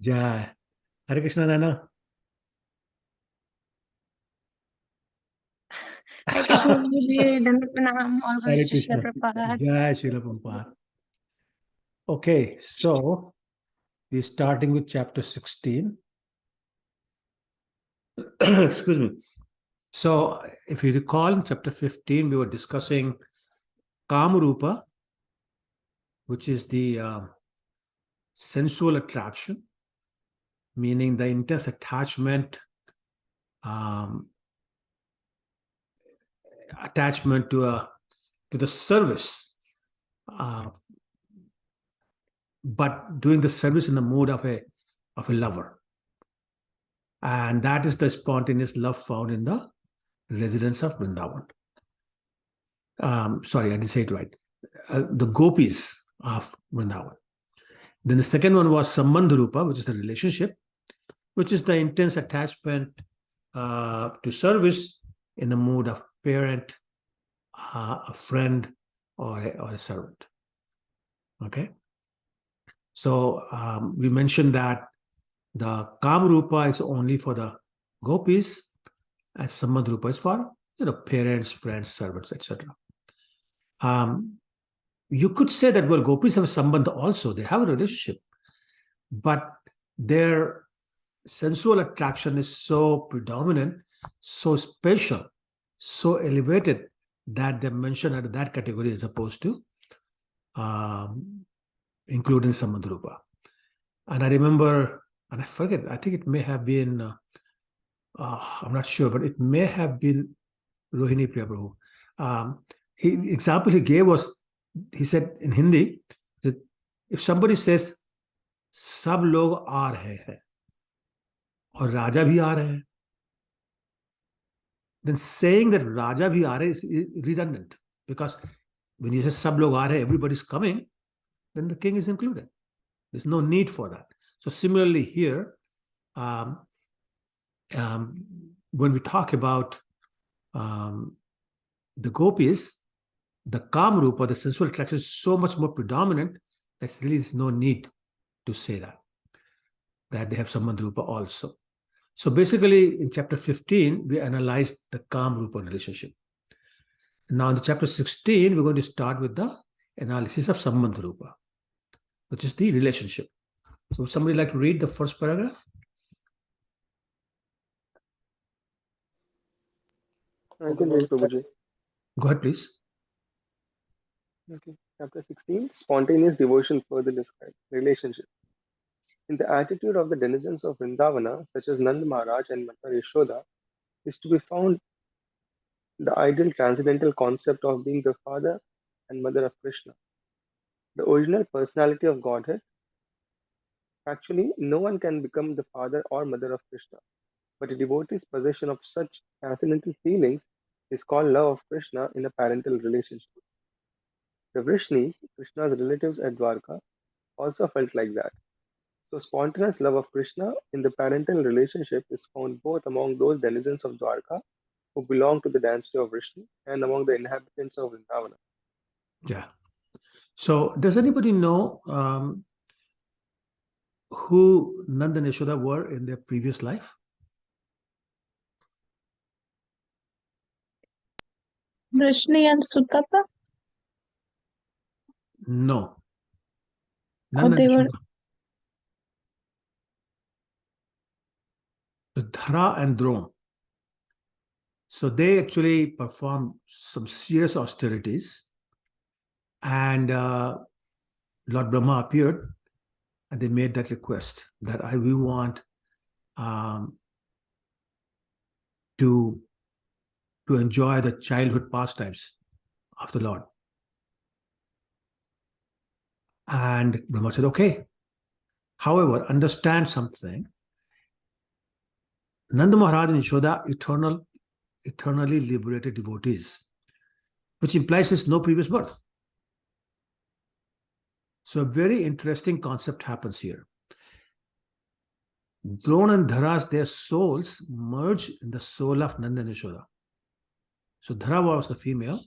Jai. Hare Krishna, Nana. Hare Krishna Guruji, Dandavat Pranam, all Hare glories to Srila Krishna. Prabhupada. Jai Srila Prabhupada. Okay, so we're starting with chapter 16. Excuse me. So, if you recall, in chapter 15, we were discussing Kamarupa, which is the sensual attraction, meaning the intense attachment to the service, but doing the service in the mood of a lover, and that is the spontaneous love found in the residents of Vrindavan. Sorry, I didn't say it right. The gopis of Vrindavan. Then the second one was Sambandharupa, which is the relationship, which is the intense attachment to service in the mood of parent, a friend, or a servant. Okay. So we mentioned that the Kamarupa is only for the gopis, and Sambandharupa is for parents, friends, servants, etc. You could say that, well, gopis have a sambandha also. They have a relationship, but their sensual attraction is so predominant, so special, so elevated that they're mentioned under that category as opposed to including Sambandharupa. And I remember, and I forget, I think it may have been, I'm not sure, but it may have been Rohini Priya Prabhu. The example he gave was, he said in Hindi, that if somebody says, सब लोग आ रहे हैं और राजा भी आ रहे हैं, then saying that Raja bhi aa rahe is redundant, because when you say सब लोग आ रहे हैं, everybody's coming, then the king is included. There's no need for that. So similarly here, when we talk about the gopis, the Kamrupa, the sensual attraction, is so much more predominant that really there's no need to say that they have Sambandharupa also. So basically, in chapter 15, we analyzed the Kamrupa relationship. Now in the chapter 16, we're going to start with the analysis of Sambandharupa, which is the relationship. So would somebody like to read the first paragraph? I can read, Prabhuji. Go ahead, please. Okay. Chapter 16, Spontaneous Devotion further described. Relationship. In the attitude of the denizens of Vrindavana, such as Nand Maharaj and Mata Yashoda, is to be found the ideal transcendental concept of being the father and mother of Krishna, the original personality of Godhead. Actually, no one can become the father or mother of Krishna, but a devotee's possession of such transcendental feelings is called love of Krishna in a parental relationship. The Vrishnis, Krishna's relatives at Dwarka, also felt like that. So spontaneous love of Krishna in the parental relationship is found both among those denizens of Dwarka who belong to the dynasty of Vishnu and among the inhabitants of Vrindavana. Yeah. So does anybody know who Nand and Yashoda were in their previous life? Vrishni and Sutapa? No. Or Nand and they were Yashoda. Dhara and Drona. So they actually performed some serious austerities, and Lord Brahma appeared, and they made that request that we want to enjoy the childhood pastimes of the Lord. And Brahma said, okay. However, understand something. Nanda Maharaj and Yashoda, eternally liberated devotees, which implies there's no previous birth. So a very interesting concept happens here. Drona and Dhara's, their souls merge in the soul of Nanda and Yashoda. So Dhara was the female.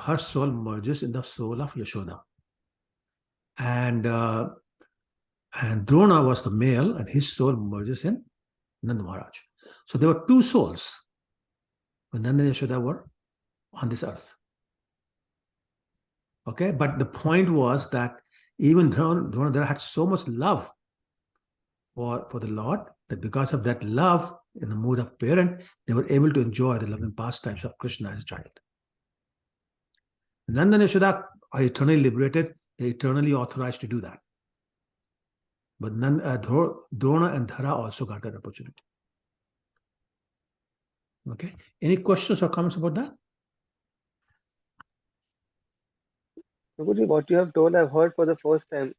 Her soul merges in the soul of Yashoda. And And Drona was the male, and his soul merges in Nanda Maharaj. So there were two souls when Nanda and Yashoda were on this earth. Okay, but the point was that even Drona had so much love for the Lord that because of that love in the mood of parent, they were able to enjoy the loving pastimes of Krishna as a child. Nanda and Yashoda are eternally liberated. They're eternally authorized to do that. But Drona and Dhara also got that opportunity. Okay. Any questions or comments about that? Prabhuji, what you have told, I've heard for the first time.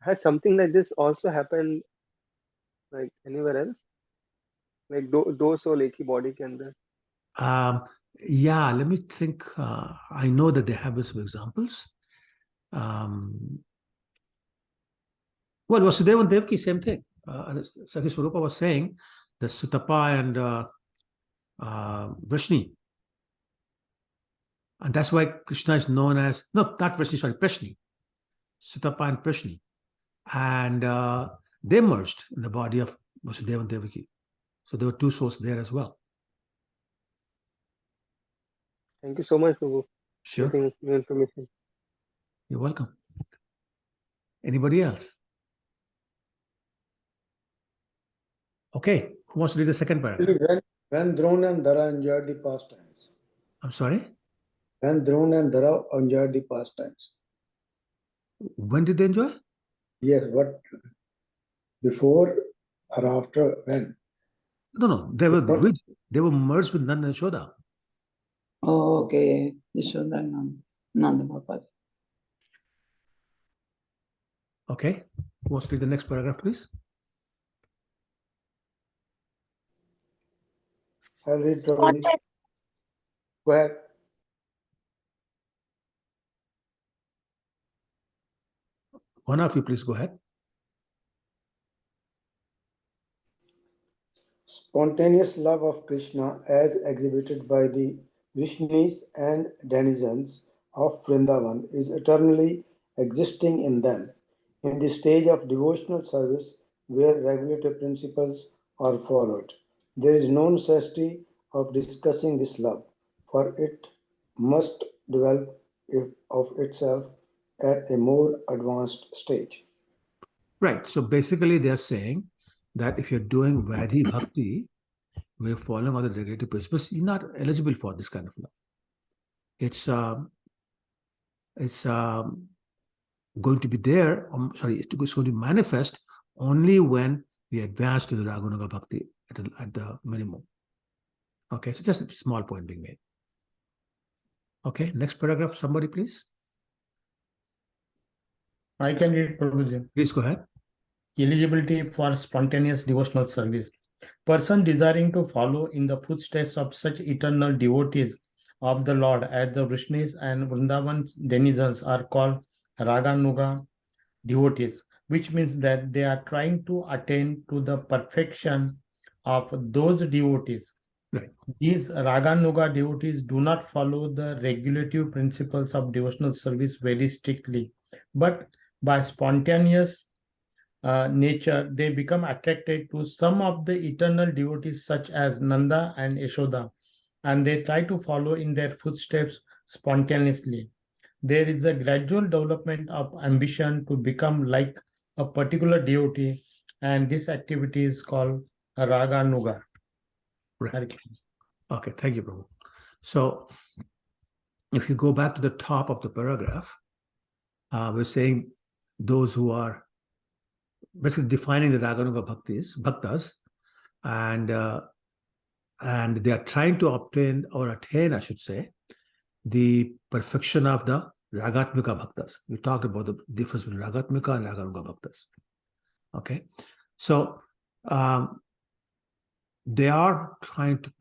Has something like this also happened like anywhere else? Like दो soul एक ही body के अंदर? Yeah, let me think. I know that they have some examples. Well, Vasudeva and Devaki, same thing. Sakhi Swarupa was saying that Sutapa and Vrishni. And that's why Krishna is known as, no, not Vrishni, sorry, Prishni. Sutapa and Prishni. And they merged in the body of Vasudeva and Devaki. So there were two souls there as well. Thank you so much, Prabhu. Sure. Getting new information. You're welcome. Anybody else? Okay. Who wants to read the second paragraph? When Drona and Dhara enjoyed the pastimes. I'm sorry? When Drona and Dhara enjoyed the pastimes. When did they enjoy? Yes, what? Before or after? When? No. They were merged with Nanda and Yashoda. Oh, okay. Yashoda and Nanda Baba. Okay. Who wants to read the next paragraph, please? I'll read Spotted. probably. Go ahead. One of you, please go ahead. Spontaneous love of Krishna as exhibited by the Vrishnis and denizens of Vrindavan is eternally existing in them. In the stage of devotional service where regulative principles are followed, there is no necessity of discussing this love, for it must develop of itself at a more advanced stage. Right. So basically, they're saying that if you're doing Vaidhi Bhakti, where you're following all the regulative principles, you're not eligible for this kind of love. It's going to be there, it's going to manifest only when we advance to the Raganuga Bhakti at the minimum. Okay, so just a small point being made. Okay, next paragraph, somebody please. I can read, Prabhuji. Please go ahead. Eligibility for spontaneous devotional service. Person desiring to follow in the footsteps of such eternal devotees of the Lord as the Vrishnis and Vrindavan denizens are called Raganuga devotees, which means that they are trying to attain to the perfection of those devotees. Right. These Raganuga devotees do not follow the regulative principles of devotional service very strictly, but by spontaneous nature, they become attracted to some of the eternal devotees such as Nanda and Yashoda, and they try to follow in their footsteps spontaneously. There is a gradual development of ambition to become like a particular devotee, and this activity is called Raganuga. Right. Okay, thank you, Prabhu. So if you go back to the top of the paragraph, we're saying those who are basically defining the Raganuga bhaktas, and they are trying to obtain or attain, I should say, the perfection of the Ragatmika bhaktas. We talked about the difference between Ragatmika and Raganuga bhaktas. Okay, so they are trying to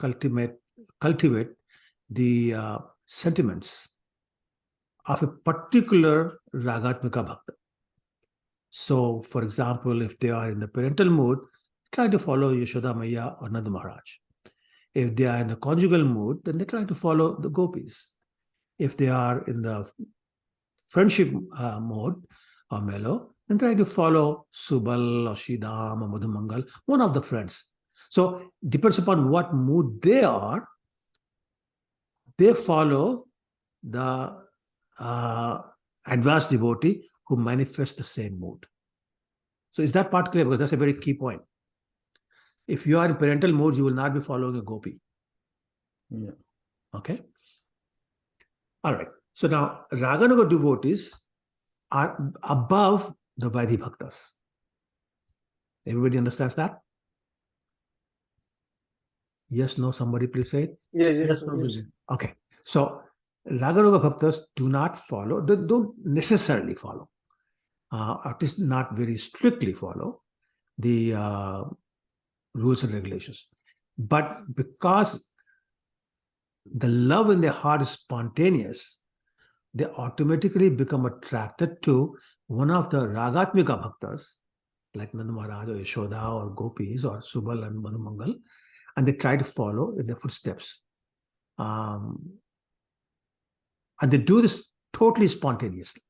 cultivate the sentiments of a particular Ragatmika bhakta. So, for example, if they are in the parental mood, try to follow Yashoda Maya or Nanda Maharaj. If they are in the conjugal mood, then they try to follow the gopis. If they are in the friendship mode or mellow, and try to follow Subal or Shidam or Madhumangal, one of the friends. So depends upon what mood they are, they follow the advanced devotee who manifests the same mood. So is that part clear? Because that's a very key point. If you are in parental mood, you will not be following a gopi. Yeah. Okay. All right. So now Raganuga devotees are above the Vaidhi Bhaktas. Everybody understands that? Yes, no, somebody please say it. Yes, Yes, yes. Prabhuji. Okay. So Raganuga Bhaktas do not follow, they don't necessarily follow, at least not very strictly follow the rules and regulations. But because the love in their heart is spontaneous, they automatically become attracted to one of the Ragatmika Bhaktas, like Nanda Maharaj or Yashoda or Gopis or Subal and Madhumangal, and they try to follow in their footsteps. And they do this totally spontaneously.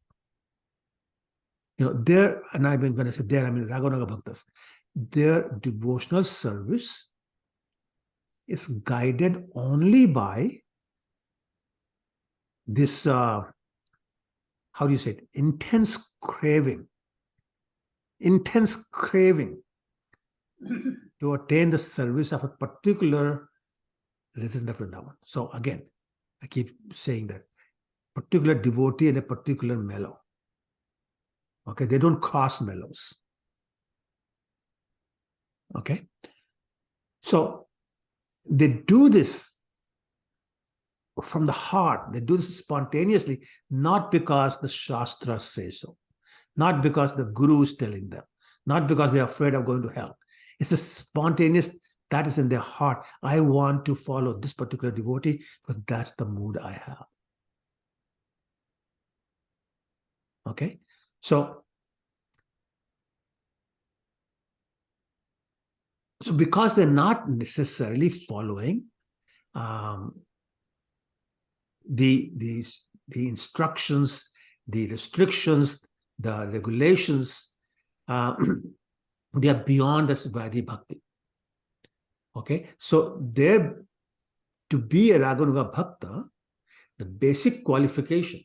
You know, there, and I mean, when I say there, I mean Raganuga Bhaktas, their devotional service is guided only by this, how do you say it, intense craving to attain the service of a particular resident of Vrindavan. So again, I keep saying that particular devotee and a particular mellow. Okay, they don't cross mellows. Okay, so they do this from the heart. They do this spontaneously, not because the Shastras say so, not because the Guru is telling them, not because they're afraid of going to hell. It's a spontaneous that is in their heart. I want to follow this particular devotee because that's the mood I have. Okay, so because they're not necessarily following the instructions, the restrictions, the regulations, they are beyond this Vaidhi Bhakti. Okay, so there, to be a Raganuga Bhakta, the basic qualification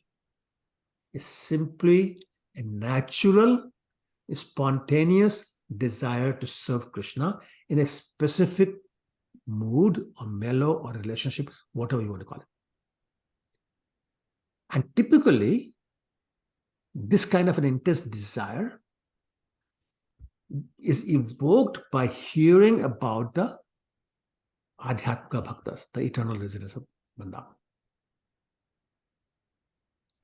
is simply a natural, spontaneous desire to serve Krishna in a specific mood or mellow or relationship, whatever you want to call it. And typically, this kind of an intense desire is evoked by hearing about the Adhyatmika Bhaktas, the eternal residents of Vrindavan.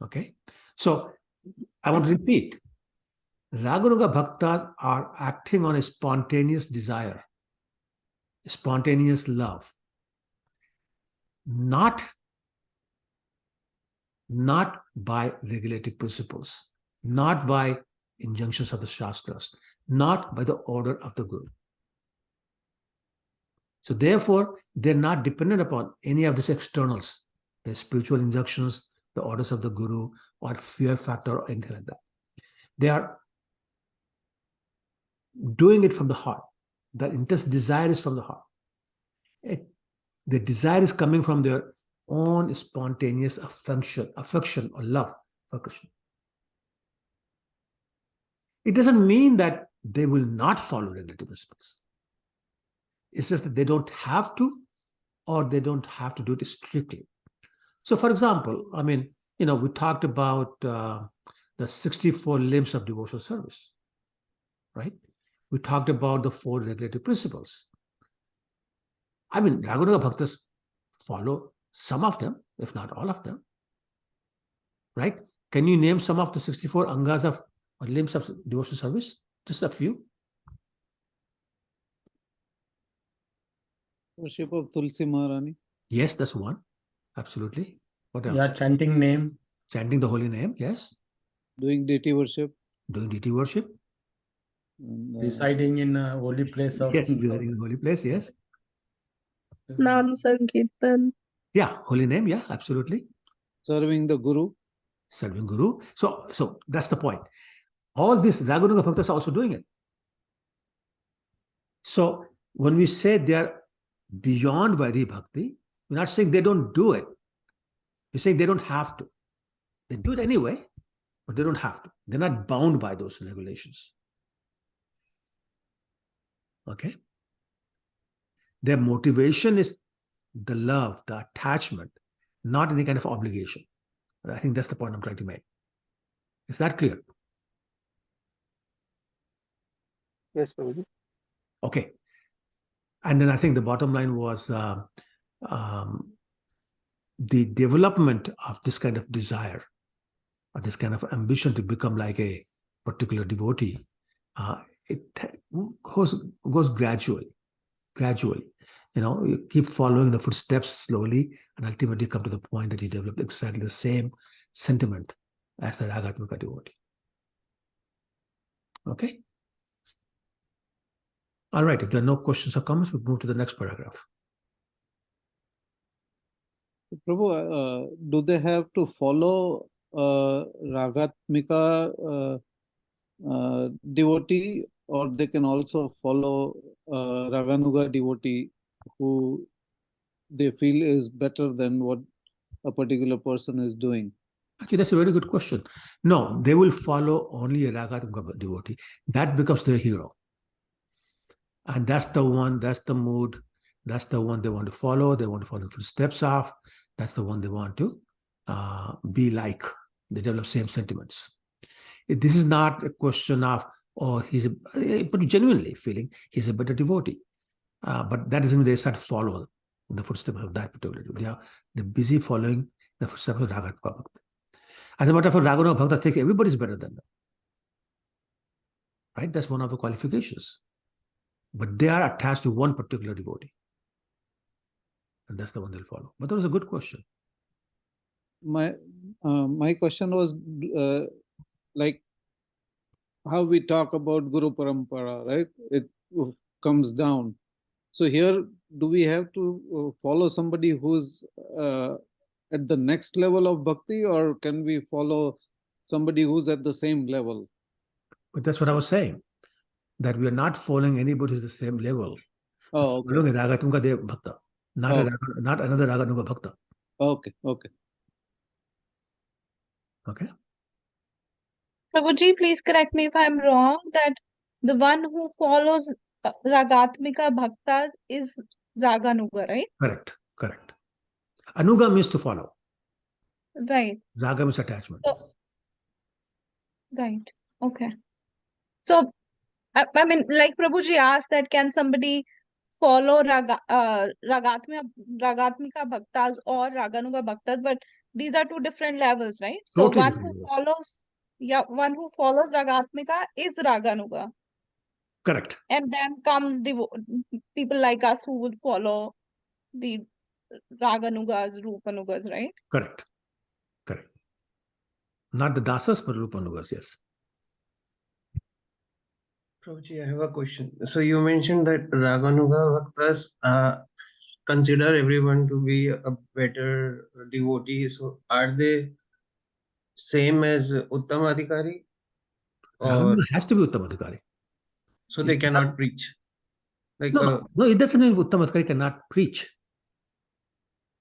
Okay, so I want to repeat. Raganuga Bhaktas are acting on a spontaneous desire, spontaneous love, not by regulated principles, not by injunctions of the Shastras, not by the order of the Guru. So therefore, they're not dependent upon any of these externals, the spiritual injunctions, the orders of the Guru, or fear factor, or anything like that. They are doing it from the heart. The intense desire is from the heart. The desire is coming from their own spontaneous affection or love for Krishna. It doesn't mean that they will not follow regulative principles. It's just that they don't have to, or they don't have to do it strictly. So, for example, I mean, you know, we talked about the 64 limbs of devotional service, right? We talked about the 4 regulative principles. I mean, Raganuga Bhaktas follow some of them, if not all of them, right? Can you name some of the 64 angas of or limbs of devotional service? Just a few. Worship of Tulsi Maharani. Yes, that's one. Absolutely. What else? Yeah, chanting name. Chanting the holy name, yes. Doing deity worship. Doing deity worship. And, Residing in a holy place of Yes, residing in the holy place, yes. Nam Sankirtan. Yeah, holy name, yeah, absolutely. serving the Guru. Serving Guru. So that's the point. All these Raganuga Bhaktas are also doing it. So when we say they are beyond Vaidhi Bhakti, we're not saying they don't do it. We're saying they don't have to. They do it anyway, but they don't have to. They're not bound by those regulations. Okay? Their motivation is the love, the attachment, not any kind of obligation. I think that's the point I'm trying to make. Is that clear? Yes, Prabhuji. Okay. And then I think the bottom line was the development of this kind of desire, or this kind of ambition to become like a particular devotee. It goes gradually. You keep following the footsteps slowly, and ultimately come to the point that you develop exactly the same sentiment as the Ragatmika devotee. Okay? All right, if there are no questions or comments, we move to the next paragraph. Prabhu, do they have to follow Ragatmika devotee, or they can also follow Raganuga devotee who they feel is better than what a particular person is doing? Actually, that's a very good question. No, they will follow only a Ragatmika devotee. That becomes their hero. And that's the one, that's the mood, that's the one they want to follow. They want to follow the footsteps of. That's the one they want to be like. They develop same sentiments. This is not a question of, but genuinely feeling he's a better devotee. But that doesn't mean they start following the footsteps of that particular devotee. They're busy following the footsteps of Ragatmika Bhakta. As a matter of fact, Raganuga Bhakta think everybody's better than them. Right? That's one of the qualifications. But they are attached to one particular devotee. And that's the one they'll follow. But that was a good question. My question was like how we talk about Guru Parampara, right? It comes down. So here, do we have to follow somebody who's at the next level of bhakti, or can we follow somebody who's at the same level? But that's what I was saying. That we are not following anybody at the same level. Oh, okay. Following a Ragatmika Bhakta, not another Raganuga Bhakta. Okay. Okay? Prabhuji, please correct me if I'm wrong, that the one who follows Ragatmika Bhaktas is Raganuga, right? Correct. Anuga means to follow. Right. Raga means attachment. So, right. Okay. So, I mean, like Prabhuji asked that can somebody follow Ragatmika Bhaktas or Raganuga Bhaktas, but these are two different levels, right? So Totally one different who levels. one who follows Ragatmika is Raganuga. Correct. And then comes people like us who would follow the Raganugas, Rupanugas, right? Correct. Not the dasas, but Rupanugas, yes. Prabhuji, I have a question. So you mentioned that Raganuga Bhaktas consider everyone to be a better devotee. So are they same as Uttamadhikari? Or Raganuga has to be Uttamadhikari. so they cannot preach? Like No, it doesn't mean Uttamadhikari cannot preach.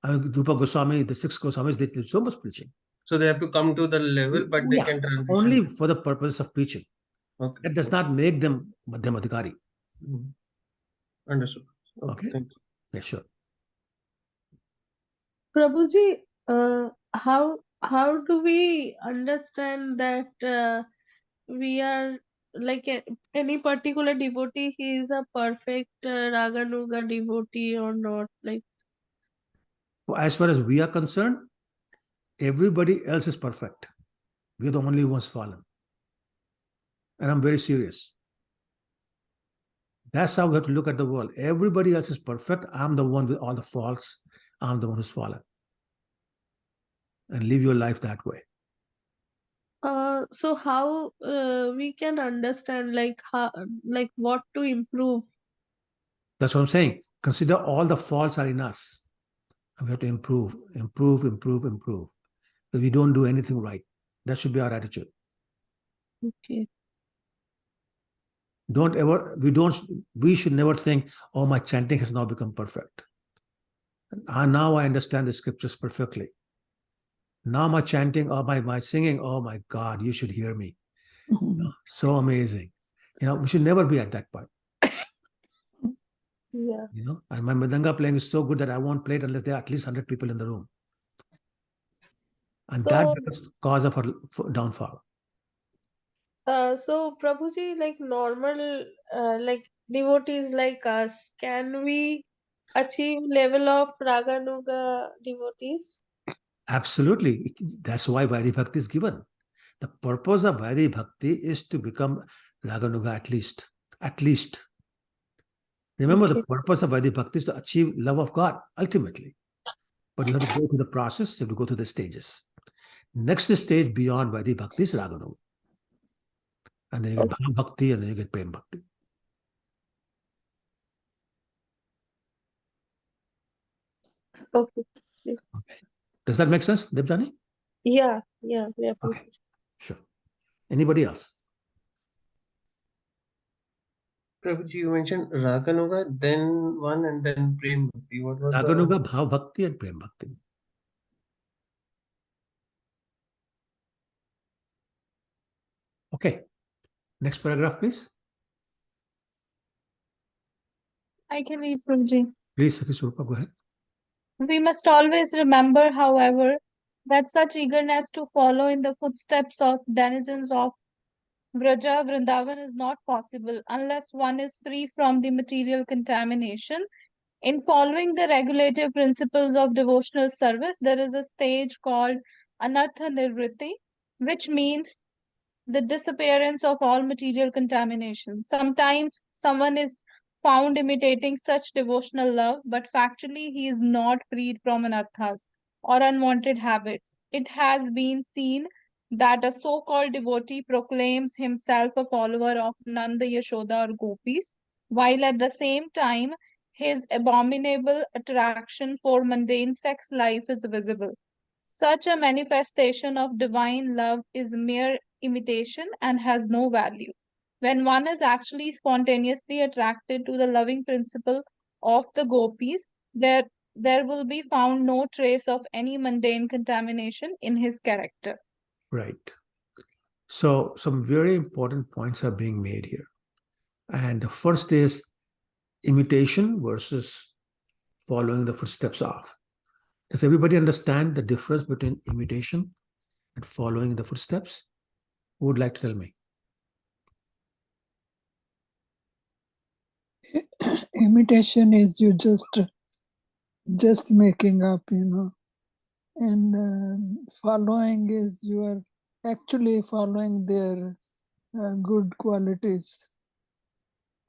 I mean, Drupa Goswami, the 6 Goswamis, they did so much preaching. so they have to come to the level, but they can transition. Only for the purpose of preaching. Okay. That does not make them Madhyamadhikari. Understood. Okay. Thank you. Yeah, sure. Prabhuji, how do we understand that we are like any particular devotee, he is a perfect Raganuga devotee or not? Like, As far as we are concerned, everybody else is perfect. We are the only ones fallen. And I'm very serious. That's how we have to look at the world. Everybody else is perfect. I'm the one with all the faults. I'm the one who's fallen. And live your life that way. so how we can understand like how, like what to improve? That's what I'm saying. Consider all the faults are in us. And we have to improve. But we don't do anything right. That should be our attitude. Okay. We should never think, oh, my chanting has now become perfect. Now I understand the scriptures perfectly. Now my chanting or my singing, oh my God, you should hear me. So amazing. We should never be at that point. Yeah. And my mridanga playing is so good that I won't play it unless there are at least 100 people in the room. And that So, becomes cause of our downfall. so Prabhuji, like normal, like devotees like us, can we achieve level of Raganuga devotees? Absolutely. That's why Vaidhi Bhakti is given. The purpose of Vaidhi Bhakti is to become Raganuga at least. At least. Remember, the Okay. purpose of Vaidhi Bhakti is to achieve love of God, ultimately. But you have to go through the process, you have to go through the stages. Next stage beyond Vaidhi Bhakti is Raganuga. And then you get Bhav Bhakti, and then you get Prem Bhakti. Okay. Does that make sense, Debjani? Yeah. Okay, sure. Anybody else? Prabhuji, you mentioned Raganuga, then one, and then Prem Bhakti. What was Raganuga, Bhav Bhakti, and Prem Bhakti. Okay. Next paragraph, please. I can read, Prabhuji. Please, Sakhi Swarupa, go ahead. We must always remember, however, that such eagerness to follow in the footsteps of denizens of Vraja Vrindavan is not possible unless one is free from the material contamination. In following the regulative principles of devotional service, there is a stage called Anartha Nivritti, which means the disappearance of all material contamination. Sometimes someone is found imitating such devotional love, but factually he is not freed from anarthas or unwanted habits. It has been seen that a so-called devotee proclaims himself a follower of Nanda, Yashoda, or Gopis, while at the same time his abominable attraction for mundane sex life is visible. Such a manifestation of divine love is mere imitation and has no value. When one is actually spontaneously attracted to the loving principle of the gopis, there will be found no trace of any mundane contamination in his character. Right. So some very important points are being made here. And the first is imitation versus following the footsteps of. Does everybody understand the difference between imitation and following the footsteps? Who would like to tell me? Imitation is you just making up, and following is you are actually following their good qualities.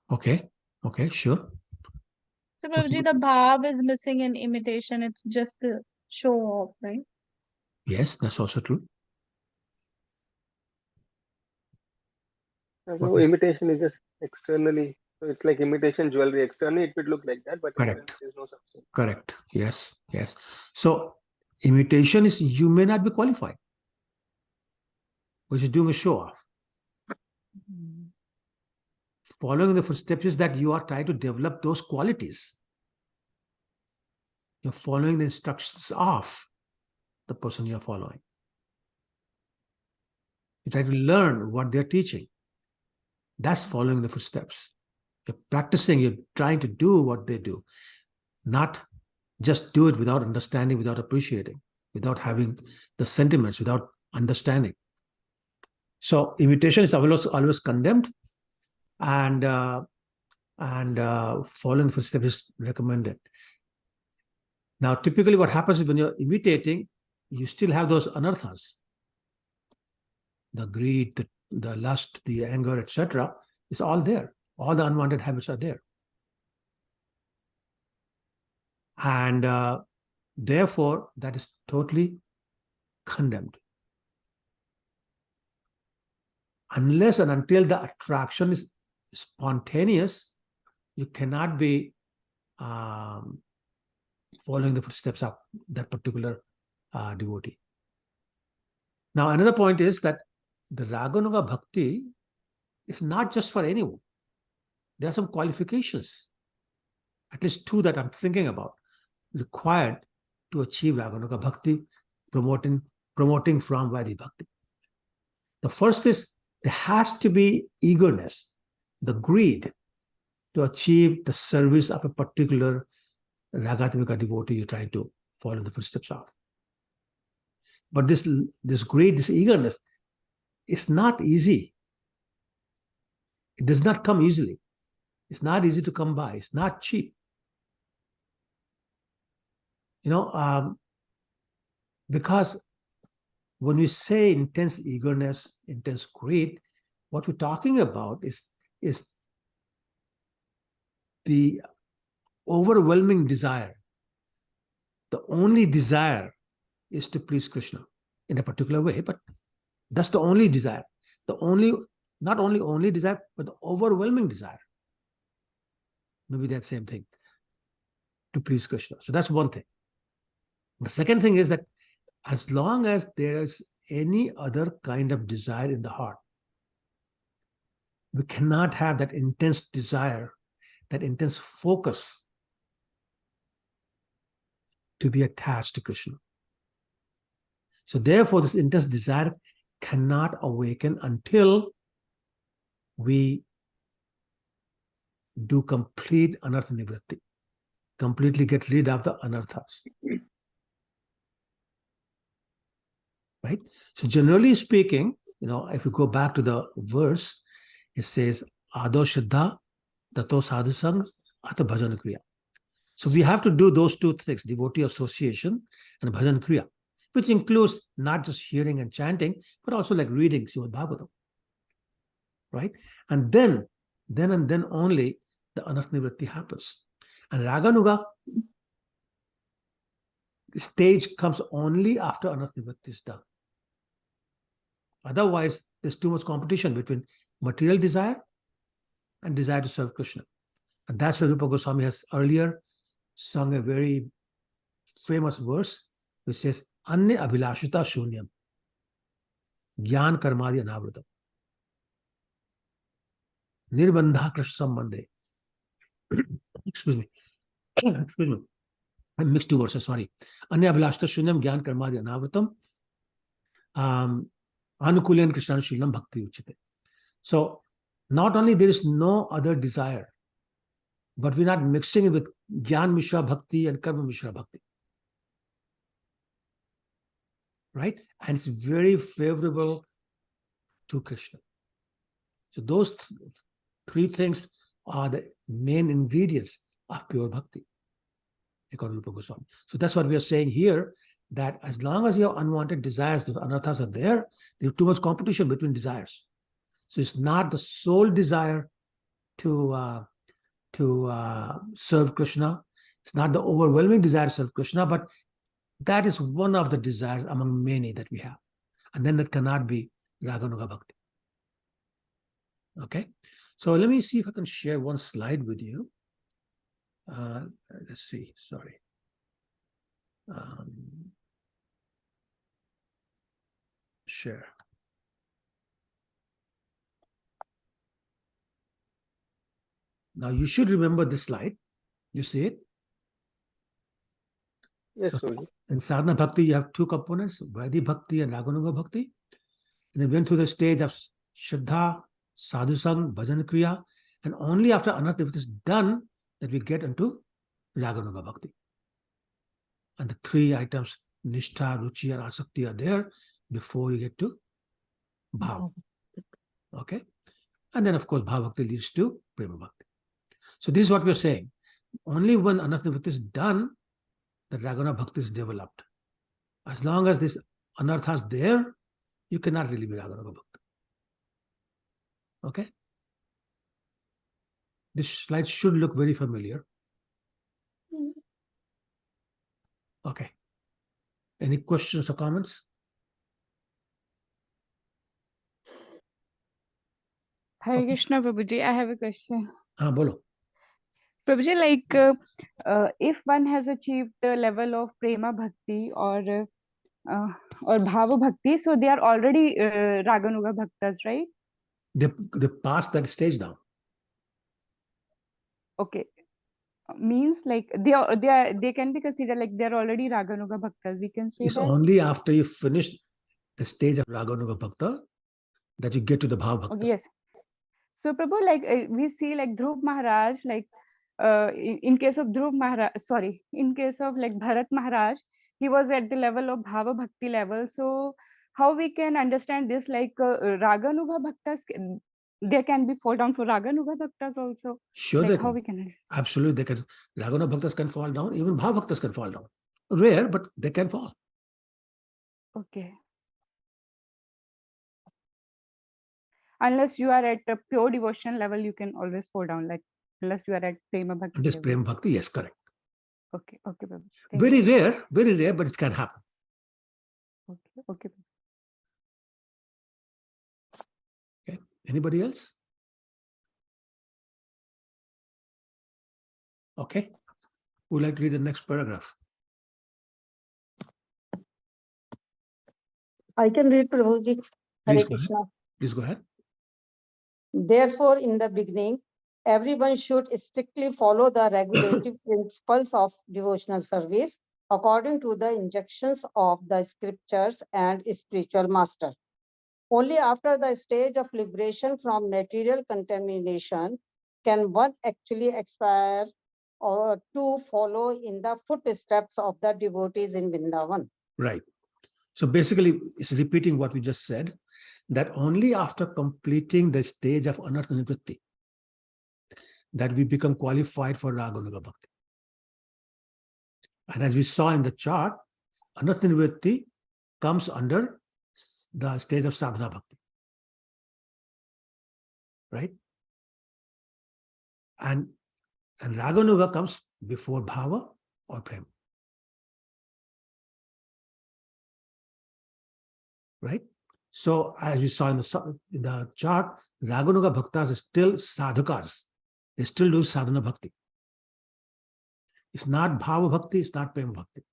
Okay, sure. So, Prabhuji, the bhav is missing in imitation. It's just the show off, right? Yes, that's also true. So imitation is just externally. So it's like imitation jewelry. Externally, it would look like that, but Correct. internally, there's no substance. Correct. Yes. So imitation is you may not be qualified, which is doing a show off. Following the footsteps is that you are trying to develop those qualities. You're following the instructions of the person you're following. You try to learn what they're teaching. That's following the footsteps. You're practicing, you're trying to do what they do, not just do it without understanding, without appreciating, without having the sentiments, without understanding. So imitation is always condemned, and following footsteps is recommended. Now, typically what happens is when you're imitating, you still have those anarthas. The greed, the lust, the anger, etc. is all there. All the unwanted habits are there. And therefore, that is totally condemned. Unless and until the attraction is spontaneous, you cannot be following the footsteps of that particular devotee. Now, another point is that the Raganuga Bhakti is not just for anyone. there are some qualifications, at least two that I'm thinking about, required to achieve Raganuga Bhakti, promoting from Vaidhi Bhakti. The first is there has to be eagerness, the greed to achieve the service of a particular Ragatmika devotee you're trying to follow in the footsteps of. But this greed, this eagerness, is not easy. It does not come easily. It's not easy to come by. It's not cheap. Because when we say intense eagerness, intense greed, what we're talking about is the overwhelming desire. The only desire is to please Krishna in a particular way, but that's the only desire. Not only desire, but the overwhelming desire. Maybe that same thing, to please Krishna. So that's one thing. The second thing is that as long as there is any other kind of desire in the heart, we cannot have that intense desire, that intense focus to be attached to Krishna. So therefore, this intense desire cannot awaken until we do complete anartha nivritti, completely get rid of the anarthas. Right? So generally speaking, if you go back to the verse, it says, Ado Shraddha, Tato Sadhusang, Ata Bhajan Kriya. So we have to do those two things, devotee association and Bhajan Kriya, which includes not just hearing and chanting, but also like reading Srimad Bhagavatam. Right? And then only the anartha nivritti happens. And Raganuga stage comes only after anartha nivritti is done. Otherwise, there's too much competition between material desire and desire to serve Krishna. And that's why Rupa Goswami has earlier sung a very famous verse which says, Anya abhilashita shunyam, Gyan karmadi anavritam, Nirbandha Krishna sambandhe. Excuse me. I mixed two verses, sorry. Anya abhilashita shunyam, Gyan karmadi anavritam, Anukulan Krishna Shilam Bhakti Uchite. So not only there is no other desire, but we're not mixing it with Gyan Mishra Bhakti and Karma Mishra Bhakti. Right? And it's very favorable to Krishna. So those three things are the main ingredients of pure bhakti, according to Rupa Goswami. So that's what we are saying here, that as long as you have unwanted desires, the anarthas are there, there's too much competition between desires. So it's not the sole desire to serve Krishna. It's not the overwhelming desire to serve Krishna, but that is one of the desires among many that we have. And then that cannot be Raganuga Bhakti. Okay? So let me see if I can share one slide with you. Let's see, sorry. Share. Now you should remember this slide. You see it? Yes, So Prabhuji. in sadhana bhakti, you have two components, Vaidhi Bhakti and Raganuga Bhakti. And then went through the stage of Shraddha, Sadhusang, Bhajan Kriya, and only after anartha nivritti is done that we get into Raganuga Bhakti. And the three items, Nishtha, Ruchi, and Asakti are there before you get to Bhav. Okay? And then, of course, Bhav Bhakti leads to Prema Bhakti. So this is what we're saying. Only when anartha nivritti is done, the Raganuga Bhakti is developed. As long as this anartha is there, you cannot really be Raganuga Bhakti. Okay? This slide should look very familiar. Okay. Any questions or comments? Hare Krishna, Prabhuji. I have a question. Bolo. Prabhuji, if one has achieved the level of Prema Bhakti or Bhava Bhakti, so they are already Raganuga Bhaktas, right? They passed that stage now. Okay. Means like they can be considered like they're already Raganuga Bhaktas. We can say It's that. only after you finish the stage of Raganuga Bhakta that you get to the Bhava Bhakta. Okay, yes. So Prabhu, like we see like Dhruv Maharaj, like in case of Dhruv Maharaj, sorry, in case of like Bharat Maharaj, he was at the level of Bhava Bhakti level. So how we can understand this, like Raganuga Bhaktas, there can be fall down for Raganuga Bhaktas also. Sure, Like they how can. we can. Absolutely, they can. Raganuga Bhaktas can fall down. Even Bhava Bhaktas can fall down. Rare, but they can fall. Okay. Unless you are at a pure devotion level, you can always fall down. Like unless you are at Prema Bhakti This level. Prem Bhakti, yes, correct. Okay, okay, Prabhu. Thank Very you. rare, but it can happen. Okay, okay. Prabhu. Okay. Anybody else? Okay. Would like to read the next paragraph? I can read, Prabhuji. Please Hare go ahead. Krishna. Please go ahead. Therefore, in the beginning, everyone should strictly follow the regulative principles of devotional service according to the injunctions of the scriptures and spiritual master. Only after the stage of liberation from material contamination can one actually aspire or to follow in the footsteps of the devotees in Vrindavan. Right. So basically, it's repeating what we just said, that only after completing the stage of Anartha Nivritti that we become qualified for Raganuga Bhakti. And as we saw in the chart, Anartha Nivritti comes under the stage of Sadhana Bhakti. Right? And Raganuga comes before Bhava or Prema. Right? So as we saw in the chart, Raganuga Bhaktas are still sadhakas. They still do sadhana bhakti. It's not Bhava Bhakti, it's not Prema Bhakti.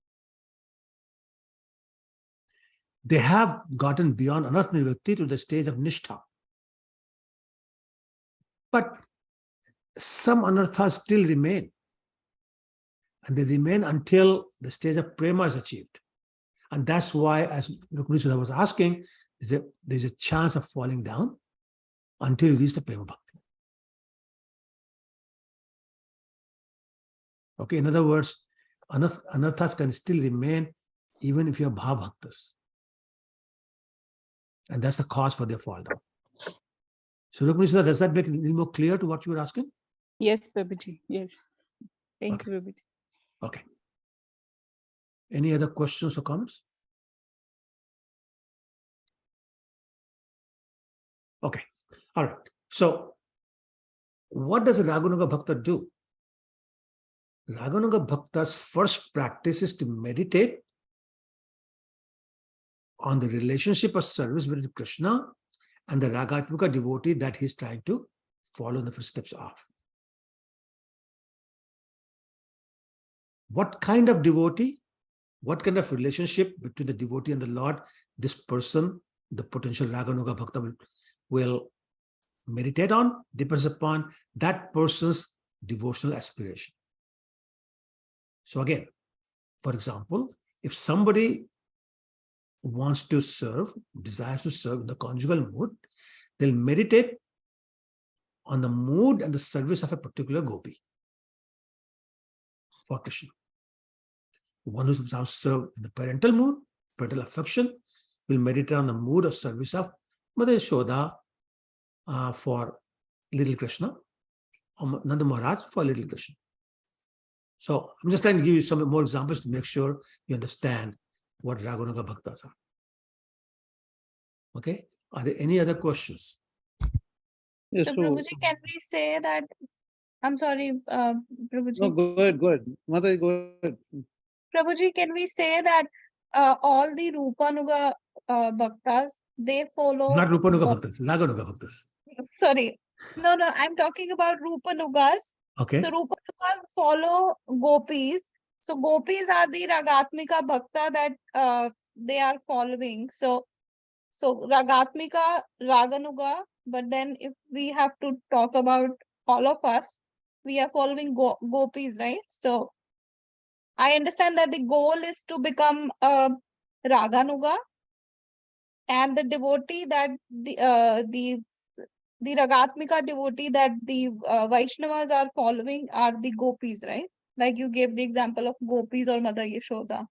They have gotten beyond Anartha Nivritti to the stage of Nishtha. But some anarthas still remain. And they remain until the stage of Prema is achieved. And that's why, as Krishna was asking, there's a chance of falling down until you reach the Prema Bhakti. Okay, in other words, anarthas can still remain even if you're Bhava Bhaktas. And that's the cause for their fall down. So, Rukmini, does that make it a little more clear to what you were asking? Yes, Prabhuji. Yes. Thank Okay. you, Prabhuji. Okay. Any other questions or comments? Okay. All right. So, what does a Raganuga Bhakta do? Raganuga Bhakta's first practice is to meditate on the relationship of service between Krishna and the Ragatmika devotee that he's trying to follow in the footsteps of. What kind of devotee, what kind of relationship between the devotee and the Lord this person, the potential Raganuga Bhakta will meditate on, depends upon that person's devotional aspiration. So again, for example, if somebody wants to serve, desires to serve in the conjugal mood, they'll meditate on the mood and the service of a particular gopi for Krishna. One who's now served in the parental mood, parental affection, will meditate on the mood of service of Mother Yashoda for little Krishna, or Nanda Maharaj for little Krishna. So I'm just trying to give you some more examples to make sure you understand what Raganuga Bhaktas are. Okay? Are there any other questions? Yes, So, so, Prabhuji, can we say that? I'm sorry, Prabhuji. no, go ahead. Mataji, go ahead. Prabhuji, can we say that all the Rupanuga Bhaktas, they follow. Not Rupanuga Bhaktas, Raganuga Bhaktas. Sorry. No, I'm talking about Rupanugas. Okay. So Rupanugas follow gopis. So gopis are the Ragatmika Bhakta that they are following. So Ragatmika, Raganuga, but then if we have to talk about all of us, we are following gopis, right? So I understand that the goal is to become a Raganuga, and the devotee that the Ragatmika devotee that the Vaishnavas are following are the gopis, right? Like you gave the example of gopis or Mother Yashoda.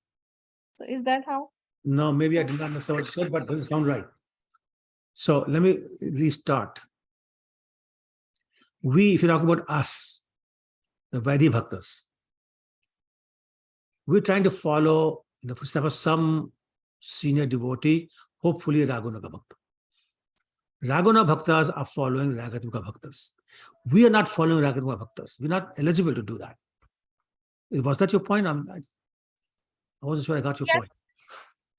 So is that how? No, maybe I did not understand what you said, but it doesn't sound right. So let me restart. If you talk about us, the Vaidhi Bhaktas, we're trying to follow in the footsteps of some senior devotee, hopefully Raganuga Bhakta. Raguna Bhaktas are following Ragatmika Bhaktas. We are not following Ragatmika Bhaktas. We're not eligible to do that. Was that your point? I wasn't sure I got your Yes. point.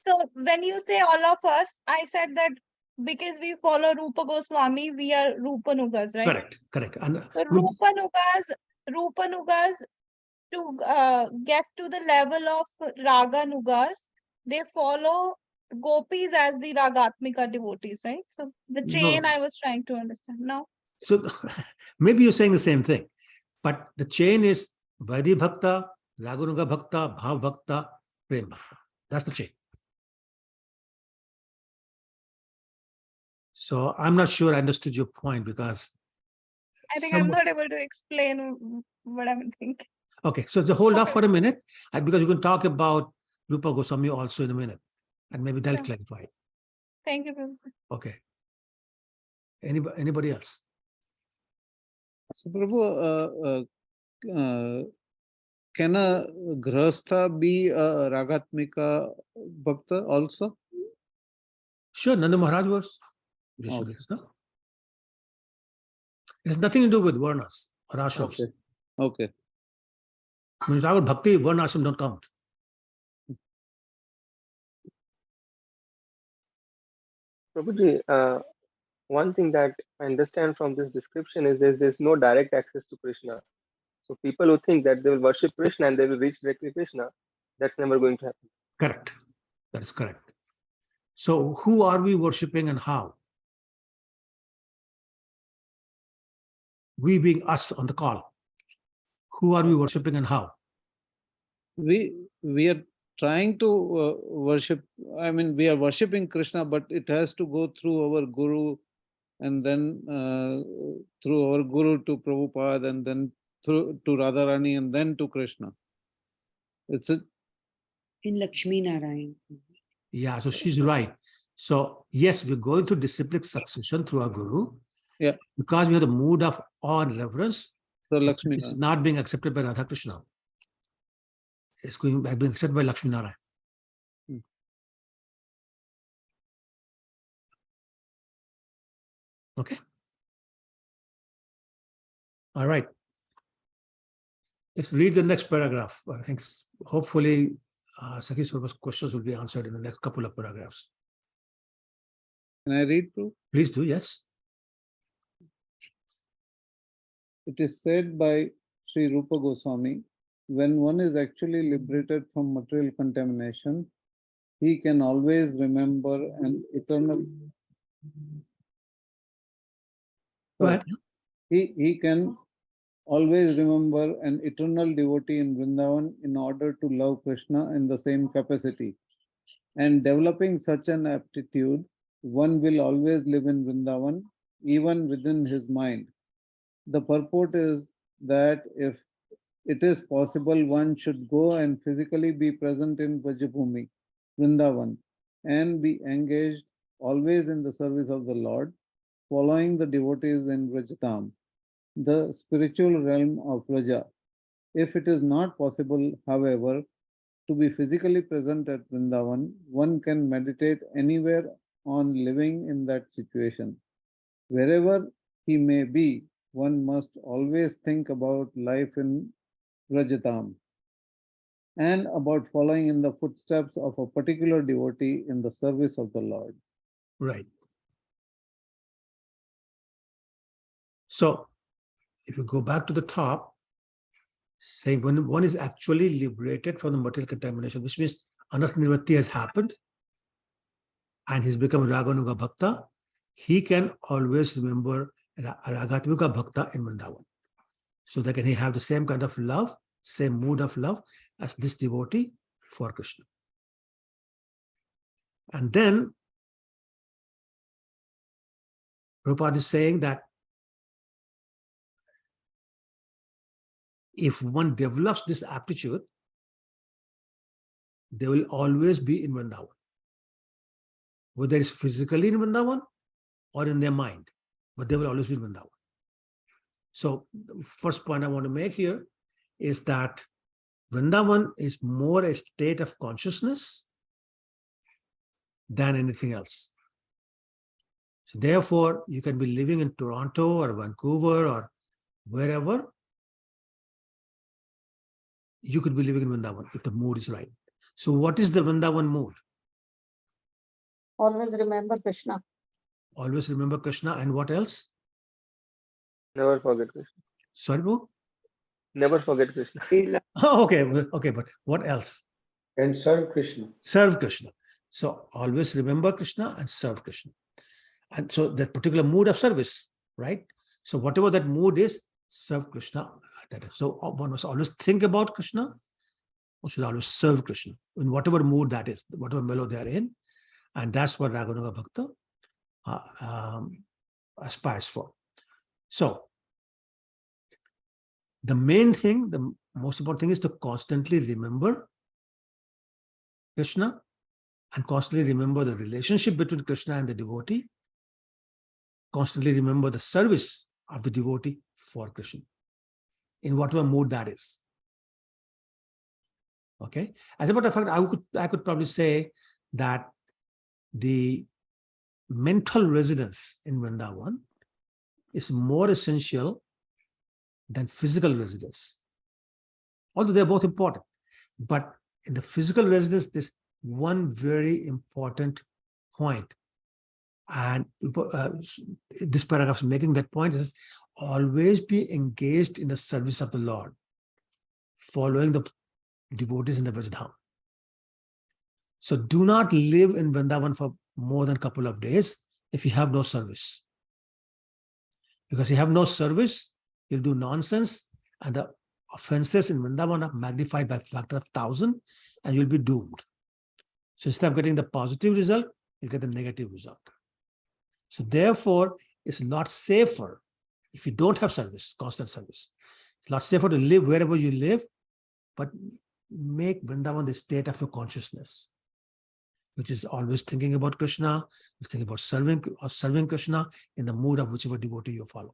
So when you say all of us, I said that because we follow Rupa Goswami, we are Rupanugas, right? Correct. And So Rupanugas to get to the level of Raganugas, they follow gopis as the Ragatmika devotees, right? So the chain no. I was trying to understand. No. So maybe you're saying the same thing, but the chain is Vaidhi Bhakta, Raganuga Bhakta, Bhav Bhakta, Prem Bhakta. That's the chain. So I'm not sure I understood your point because I think I'm not able to explain what I'm thinking. Okay, so just hold off for a minute because we can talk about Rupa Goswami also in a minute, and maybe they'll clarify. Thank you, Professor. Okay. Anybody else? So, Prabhu, can a Grahastha be a Ragatmika Bhakta also? Sure, Nanda Maharaj was. Okay. It has nothing to do with Varnas or ashrams. Okay. When you talk about bhakti, Varna ashram don't count. Prabhuji, one thing that I understand from this description is there's no direct access to Krishna. So people who think that they will worship Krishna and they will reach directly Krishna, that's never going to happen. Correct. That is correct. So who are we worshipping and how? We being us on the call. Who are we worshipping and how? We are trying to worship. I mean, we are worshipping Krishna, but it has to go through our Guru, and then through our Guru to Prabhupada, and then through to Radharani, and then to Krishna. It's in Lakshmi Narayan. Yeah, so she's right. So yes, we're going through disciplic succession through our Guru. Yeah. Because we have the mood of awe and reverence. So Lakshmi it's not being accepted by Radha Krishna. It's being accepted by Lakshmi Narayan. Okay. All right. Let's read the next paragraph. I think hopefully Sakhi Swarma's questions will be answered in the next couple of paragraphs. Can I read through? Please do, yes. It is said by Sri Rupa Goswami, when one is actually liberated from material contamination, he can always remember an eternal. Go ahead. He can always remember an eternal devotee in Vrindavan in order to love Krishna in the same capacity. And developing such an aptitude, one will always live in Vrindavan, even within his mind. The purport is that if it is possible, one should go and physically be present in Vrajabhumi, Vrindavan, and be engaged always in the service of the Lord, following the devotees in Vrajatam, the spiritual realm of Vraja. If it is not possible, however, to be physically present at Vrindavan, one can meditate anywhere on living in that situation. Wherever he may be, one must always think about life in Vrajatam and about following in the footsteps of a particular devotee in the service of the Lord. Right. So, if you go back to the top, saying when one is actually liberated from the material contamination, which means Anartha Nivritti has happened and he's become Raganuga Bhakta, he can always remember Ragatmika Bhakta in Vrindavan. So that can he have the same kind of love, same mood of love as this devotee for Krishna. And then Prabhupada is saying that if one develops this aptitude, they will always be in Vrindavan, whether it's physically in Vrindavan or in their mind, but they will always be in Vrindavan. So the first point I want to make here is that Vrindavan is more a state of consciousness than anything else. So therefore, you can be living in Toronto or Vancouver or wherever. You could be living in Vrindavan if the mood is right. So what is the Vrindavan mood? Always remember Krishna. Always remember Krishna. And what else? Never forget Krishna. Sorry, bro? Never forget Krishna. Oh, okay, but what else? And serve Krishna. Serve Krishna. So always remember Krishna and serve Krishna. And so that particular mood of service, right? So whatever that mood is, serve Krishna. So one must always think about Krishna. One should always serve Krishna in whatever mood that is, whatever mellow they are in. And that's what Raganuga Bhakta aspires for. So the main thing, the most important thing is to constantly remember Krishna and constantly remember the relationship between Krishna and the devotee. Constantly remember the service of the devotee for Krishna in whatever mood that is. Okay. As a matter of fact, I could probably say that the mental residence in Vrindavan is more essential than physical residence. Although they're both important, but in the physical residence, there's one very important point. And this paragraph is making that point is always be engaged in the service of the Lord, following the devotees in the Vrajadham. So do not live in Vrindavan for more than a couple of days if you have no service. Because you have no service, you'll do nonsense, and the offenses in Vrindavan are magnified by a factor of 1,000, and you'll be doomed. So instead of getting the positive result, you'll get the negative result. So therefore, it's a lot safer if you don't have service, constant service. It's a lot safer to live wherever you live, but make Vrindavan the state of your consciousness, which is always thinking about Krishna, thinking about serving Krishna in the mood of whichever devotee you follow.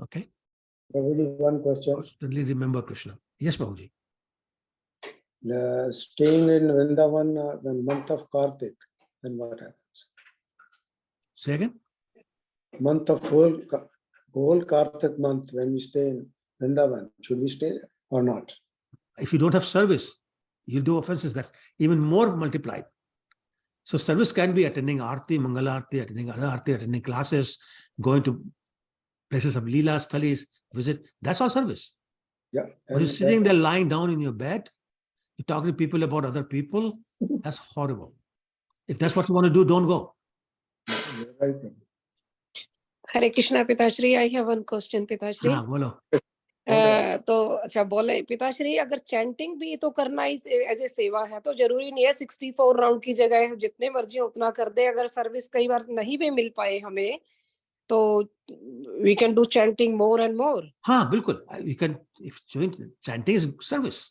Okay? Prabhuji, one question. Constantly remember Krishna. Yes, Prabhuji. Staying in Vrindavan when month of Kartik, then what happens? Say again? Month of whole Kartik month, when we stay in Vrindavan, should we stay or not? If you don't have service, you'll do offenses that's even more multiplied. So service can be attending Aarti, Mangala Aarti, attending other Aarti, attending classes, going to places of Leela, Sthalis, visit. That's all service. Yeah. When you're sitting there lying down in your bed, you're talking to people about other people, that's horrible. If that's what you want to do, don't go. Right. Hare Krishna, Pitashri. I have one question, Pitashri. हाँ, बोलो. तो अच्छा बोले पिताश्री, अगर chanting भी तो करना ही एज ए सेवा है, तो जरूरी नहीं है 64 राउंड की जगह जितने मर्जी उतना कर दे. अगर सर्विस कई बार नहीं भी मिल पाए हमें, तो we can do chanting more and more. हाँ, बिल्कुल. You can, if chanting is service.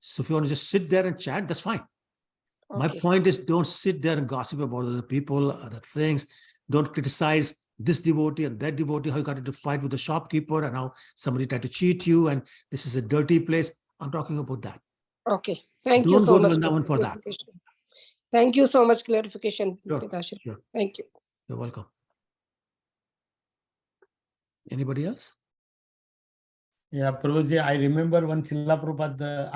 So if you want to just sit there and chat, that's fine. Okay. My point is, don't sit there and gossip about other people, other things. Don't criticize this devotee and that devotee, how you got into fight with the shopkeeper and how somebody tried to cheat you and this is a dirty place. I'm talking about that. Okay. Thank you so much. Don't go for that. Thank you so much clarification, Sure. Pitashri. Sure. Thank you. You're welcome. Anybody else? Yeah, Prabhuji, I remember one Srila Prabhupada, the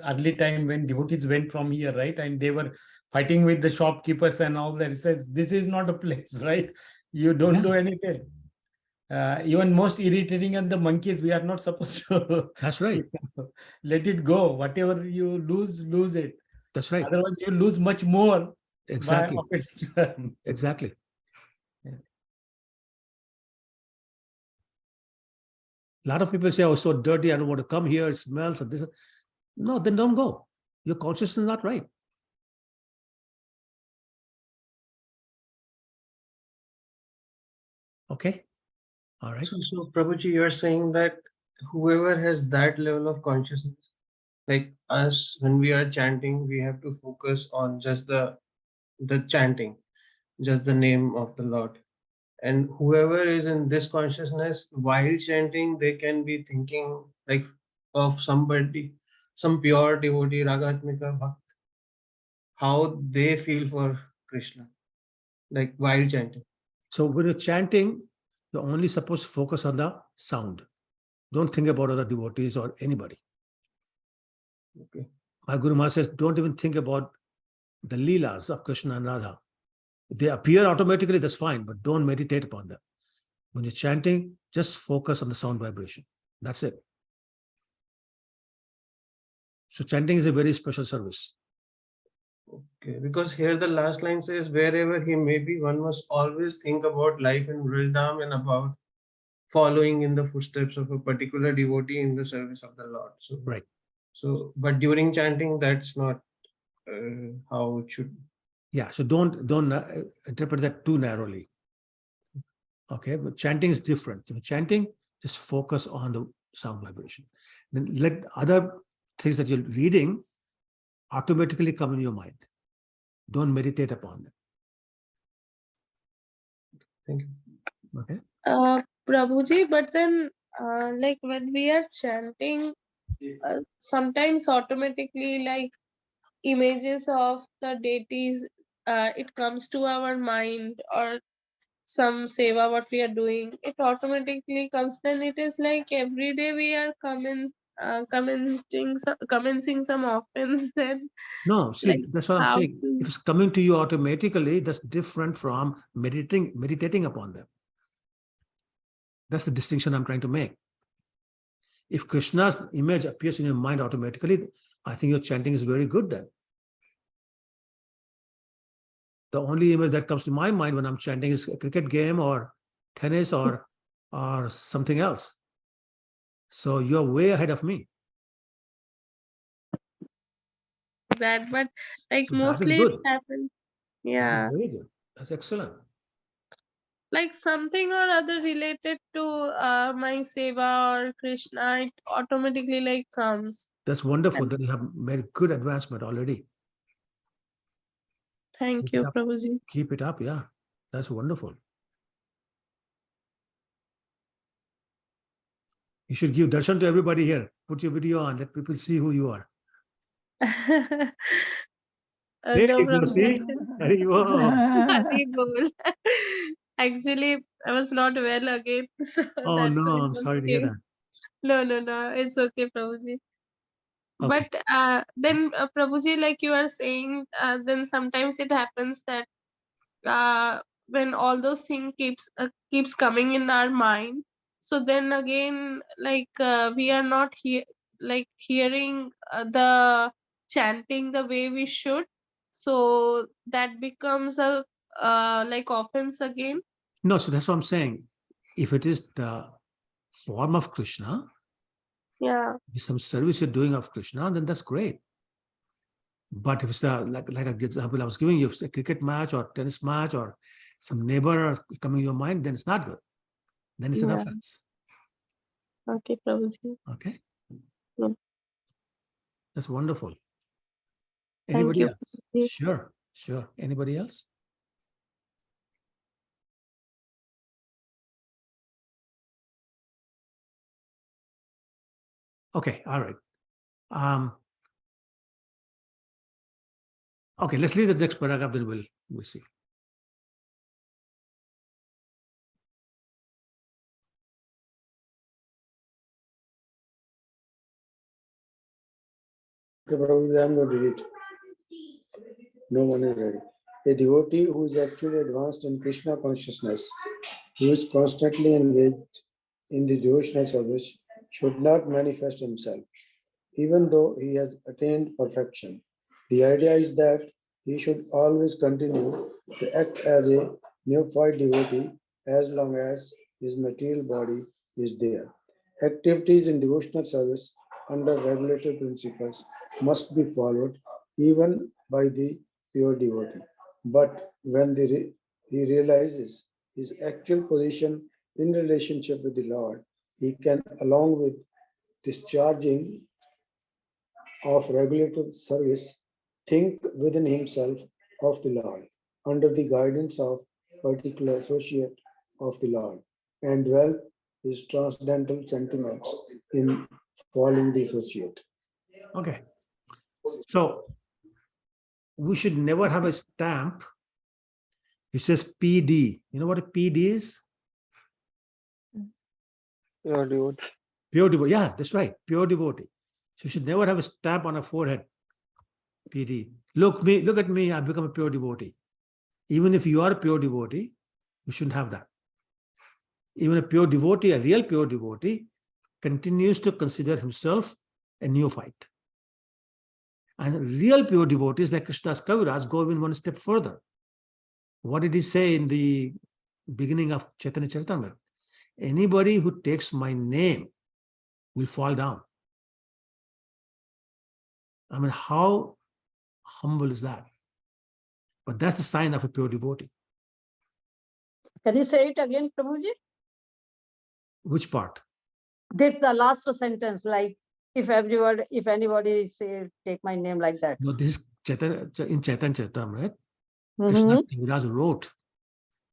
early time when devotees went from here, right? And they were fighting with the shopkeepers and all that. He says, this is not a place, right? You don't do anything. Even most irritating and the monkeys, we are not supposed to. That's right. Let it go. Whatever you lose it. That's right. Otherwise, you lose much more. Exactly. Exactly. A lot of people say, oh, it's so dirty, I don't want to come here, it smells and this. No, then don't go. Your consciousness is not right. Okay. All right. So Prabhuji, you're saying that whoever has that level of consciousness, like us, when we are chanting, we have to focus on just the chanting, just the name of the Lord. And whoever is in this consciousness, while chanting, they can be thinking like of somebody, some pure devotee, Ragatmika Bhakt, how they feel for Krishna, like while chanting. So when you're chanting, you're only supposed to focus on the sound. Don't think about other devotees or anybody. Okay. My Guru Maharaj says, don't even think about the leelas of Krishna and Radha. If they appear automatically, that's fine, but don't meditate upon them. When you're chanting, just focus on the sound vibration. That's it. So chanting is a very special service. Okay, because here the last line says, wherever he may be, one must always think about life in Vrindam and about following in the footsteps of a particular devotee in the service of the Lord. So, right. So, but during chanting, that's not how it should be. Yeah, so don't interpret that too narrowly. Okay, but chanting is different. Chanting, just focus on the sound vibration. Then let other things that you're reading automatically come in your mind. Don't meditate upon them. Thank you. Okay. Prabhuji, but then like when we are chanting, sometimes automatically like images of the deities, it comes to our mind, or some seva what we are doing, it automatically comes. Then it is like every day we are commencing some offense. Then No, see, like that's what I'm how saying. to, If it's coming to you automatically, that's different from meditating upon them. That's the distinction I'm trying to make. If Krishna's image appears in your mind automatically, I think your chanting is very good then. The only image that comes to my mind when I'm chanting is a cricket game or tennis or something else. So you're way ahead of me. that, but like So that is mostly it good. happens. This Yeah. is very good. That's excellent. Like something or other related to my seva or Krishna, it automatically like comes. That's wonderful. And Then you have made good advancement already. thank you, Prabhuji. Keep it up. Yeah, that's wonderful. You should give darshan to everybody here. Put your video on. Let people see who you are. There No you go. problem. See? Hari Bol. Hari Bol. Actually, I was not well again, so Oh that's why no, I I'm don't sorry to hear came. that. No, it's okay, Prabhuji. Okay. But then, Prabhuji, like you are saying, then sometimes it happens that when all those things keeps coming in our mind, so then again, like we are not hearing the chanting the way we should, so that becomes a like offense again. No, so that's what I'm saying. If it is the form of Krishna, Yeah. some service you're doing of Krishna, then that's great. But if it's like an example I was giving you, if it's a cricket match or tennis match or some neighbor coming to your mind, then it's not good. Then it's an Yeah. offense. Okay, Prabhuji. Okay. Yeah. That's wonderful. Thank Anybody you, else? Prabhuji. Sure. Anybody else? Okay, all right. Okay, let's read the next paragraph, then we'll see. Okay, Prabhuji, I'm going to read it. No one is ready. A devotee who is actually advanced in Krishna consciousness, who is constantly engaged in the devotional service, should not manifest himself, even though he has attained perfection. The idea is that he should always continue to act as a neophyte devotee as long as his material body is there. Activities in devotional service under regulated principles must be followed even by the pure devotee. But when he realizes his actual position in relationship with the Lord, he can, along with discharging of regulated service, think within himself of the Lord, under the guidance of particular associate of the Lord, and dwell his transcendental sentiments in following the associate. Okay. So we should never have a stamp. It says PD. You know what a PD is? Pure devotee. Pure devotee. Yeah, that's right. Pure devotee. So you should never have a stamp on a forehead. PD. Look at me. I've become a pure devotee. Even if you are a pure devotee, you shouldn't have that. Even a pure devotee, a real pure devotee, continues to consider himself a neophyte. And real pure devotees like Krishnadas Kaviraj go even one step further. What did he say in the beginning of Chaitanya Charitamrita? Anybody who takes my name will fall down. I mean, how humble is that? But that's the sign of a pure devotee. Can you say it again, Prabhuji? Which part? This the last sentence, like if anybody say take my name like that. No, this is in Chaitanya Charitamrita. Mhm. Krishnadas Kaviraj wrote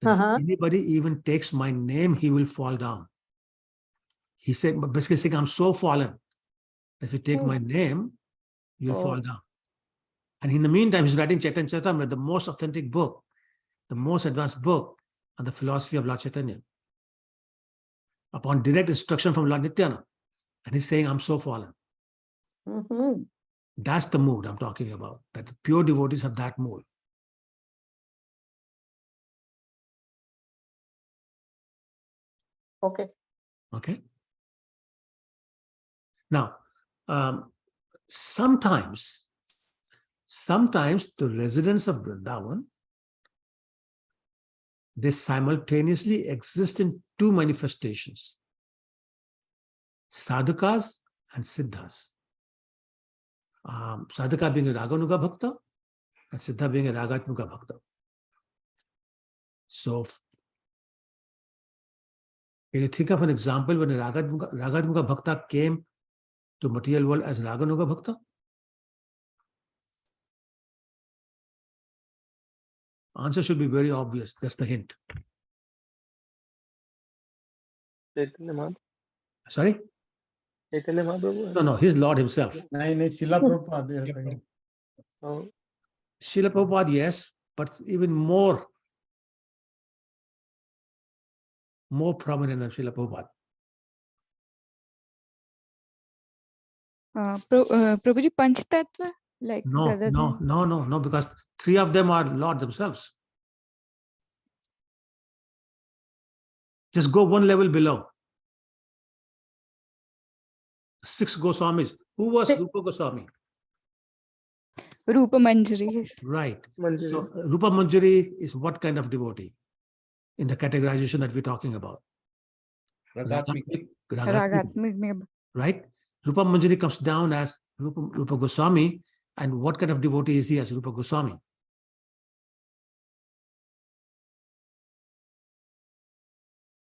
that if anybody even takes my name, he will fall down. He said, basically saying, I'm so fallen that if you take my name, you'll fall down. And in the meantime, he's writing Chaitanya Charitamrita, the most authentic book, the most advanced book on the philosophy of Lord Chaitanya, upon direct instruction from Lord Nityananda. And he's saying, I'm so fallen. Mhm. That's the mood I'm talking about, that the pure devotees have that mood. Okay. Okay. Now, sometimes the residents of Vrindavan, they simultaneously exist in two manifestations, sadhakas and siddhas. Sadhaka being a Raganuga Bhakta and Siddha being a Ragatmuga Bhakta. So, can you think of an example when a Ragatmuga Bhakta came to material world as Raganuga Bhakta? Answer should be very obvious. That's the hint. Chaitanya Mahaprabhu. Sorry? Chaitanya Mahaprabhu. No, his Lord himself. नहीं Srila Prabhupada. Oh, Srila Prabhupada, yes, but even more prominent than Srila Prabhupada. Prabhuji, Panch Tattva, like No, because three of them are Lord themselves. Just go one level below. 6 Goswamis. Who was Rupa Goswami? Rupa Manjari. Right. Manjari. So Rupa Manjari is what kind of devotee in the categorization that we're talking about? Ragatmik. Right? Rupa Manjari comes down as Rupa Goswami. And what kind of devotee is he as Rupa Goswami?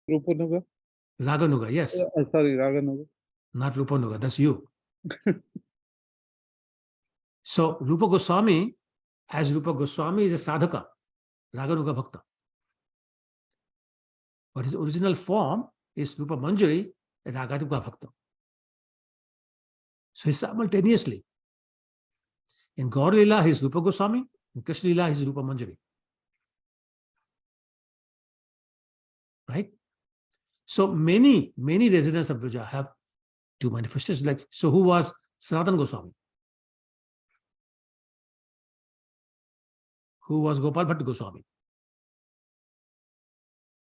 Rupanuga? Raganuga, yes. Sorry, Raganuga. Not Rupanuga, that's you. So Rupa Goswami, as Rupa Goswami is a sadhaka, Raganuga Bhakta. But his original form is Rupa Manjari, a Raganuga Bhakta. So he's simultaneously. In Gaur Lila, he is Rupa Goswami. In Krishna Lila, he is Rupa Manjari. Right? So many residents of Vrija have two manifestations. Like, so who was Sanatana Goswami? Who was Gopal Bhatta Goswami?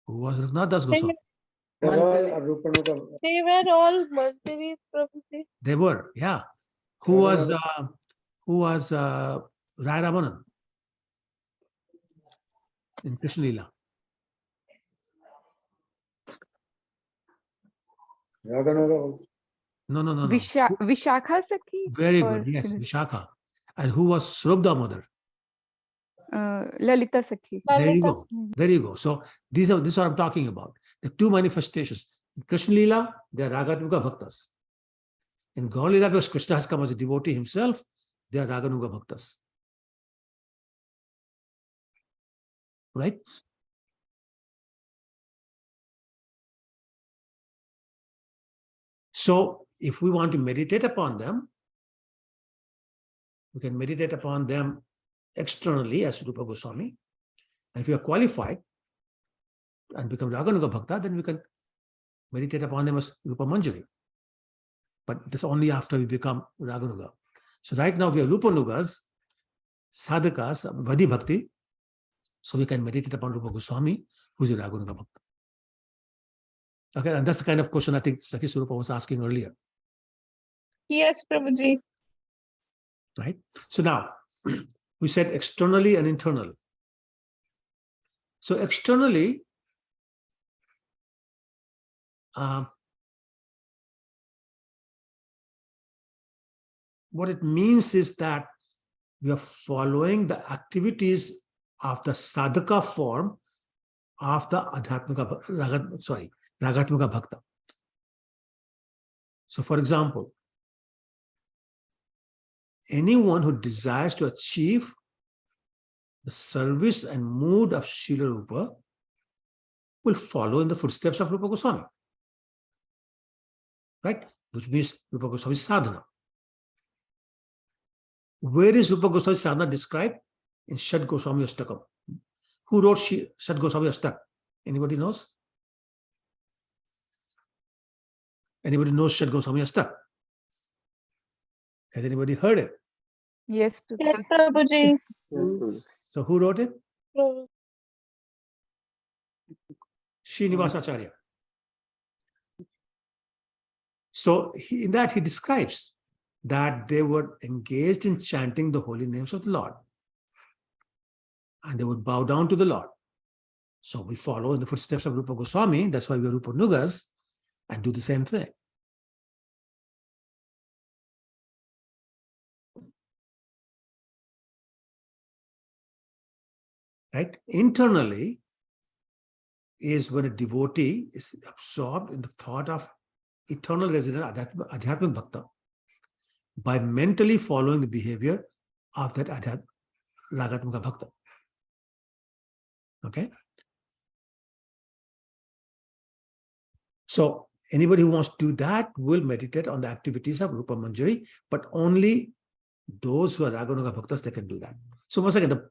Who was Raghunath Das Goswami? They were all Manjaris, Prabhuji. They were, yeah. Who was Rai Ramanan in Krishna Lila? Raganuga. No, no, no, no. Vishakha Sakhi Very or good. Yes, Vishakha. And who was Shrubda mother? Lalita Sakhi. There you go. There you go. So this is what I'm talking about. The two manifestations. In Krishna Leela, they are Ragatmika Bhaktas. In Gaur Leela, because Krishna has come as a devotee himself, they are Raganuga Bhaktas. Right? So if we want to meditate upon them, we can meditate upon them externally as Rupa Goswami. And if we are qualified and become Raganuga Bhakta, then we can meditate upon them as Rupa Manjari. But this only after we become Raganuga. So right now we are Rupa Nugas, sadhakas, Vadi Bhakti. So we can meditate upon Rupa Goswami, who is a Raganuga Bhakta. Okay, and that's the kind of question I think Sakhi Swarupa was asking earlier. Yes, Prabhuji. Right? So now, we said externally and internally. So externally, what it means is that we are following the activities of the sadhaka form of the Ragatmika Bhakta. So for example, anyone who desires to achieve the service and mood of Srila Rupa will follow in the footsteps of Rupa Goswami. Right? Which means Rupa Goswami's sadhana. Where is Rupa Goswami's sadhana described? In Shad Goswami Ashtakam. Who wrote Shad Goswami Ashtak? Anybody knows? Anybody knows Shad Goswami Ashtak? Has anybody heard it? Yes, Yes, Prabhuji. So who wrote it? Srinivas Acharya. So in that he describes that they were engaged in chanting the holy names of the Lord. And they would bow down to the Lord. So we follow in the footsteps of Rupa Goswami. That's why we are Rupa Nugas and do the same thing. Right? Internally is when a devotee is absorbed in the thought of eternal resident Adhyatmic Bhakta by mentally following the behavior of that Ragatmika Bhakta. Okay? So anybody who wants to do that will meditate on the activities of Rupa Manjari, but only those who are Raganuga Bhaktas, they can do that. So once again,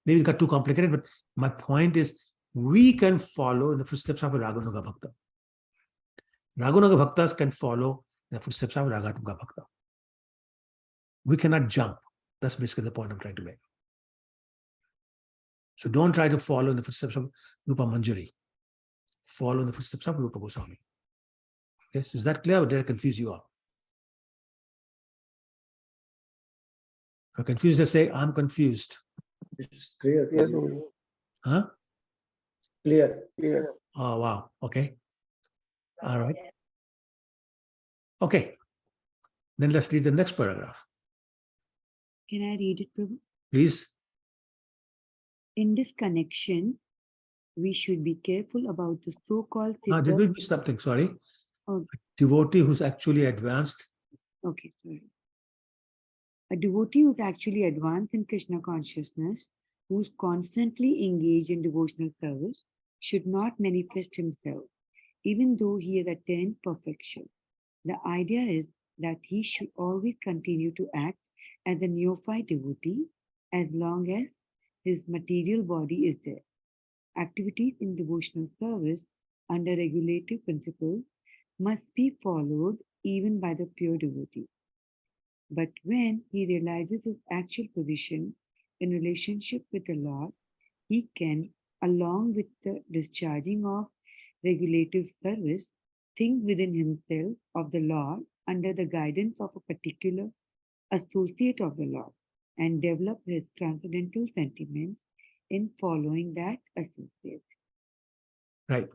maybe it got too complicated, but my point is we can follow in the footsteps of a Raganuga Bhakta. Raganuga Bhaktas can follow in the footsteps of Ragatmika Bhakta. We cannot jump. That's basically the point I'm trying to make. So don't try to follow in the footsteps of Rupa Manjari. Follow in the footsteps of Rupa Goswami. Yes, is that clear or did I confuse you all? If you're confused, just say, I'm confused. It's clear. Yes, Huh? Clear. clear. Oh, wow. Okay. All right. Okay. Then let's read the next paragraph. Can I read it, Prabhu? Please. In this connection, we should be careful about the so-called Did we miss something? Sorry. Oh. Devotee who's actually advanced. Okay, sorry. A devotee who's actually advanced in Krishna consciousness, who's constantly engaged in devotional service, should not manifest himself, even though he has attained perfection. The idea is that he should always continue to act as a neophyte devotee as long as his material body is there. Activities in devotional service under regulative principles must be followed even by the pure devotee. But when he realizes his actual position in relationship with the Lord, he can, along with the discharging of regulative service, think within himself of the Lord under the guidance of a particular associate of the Lord and develop his transcendental sentiments in following that associate. Right.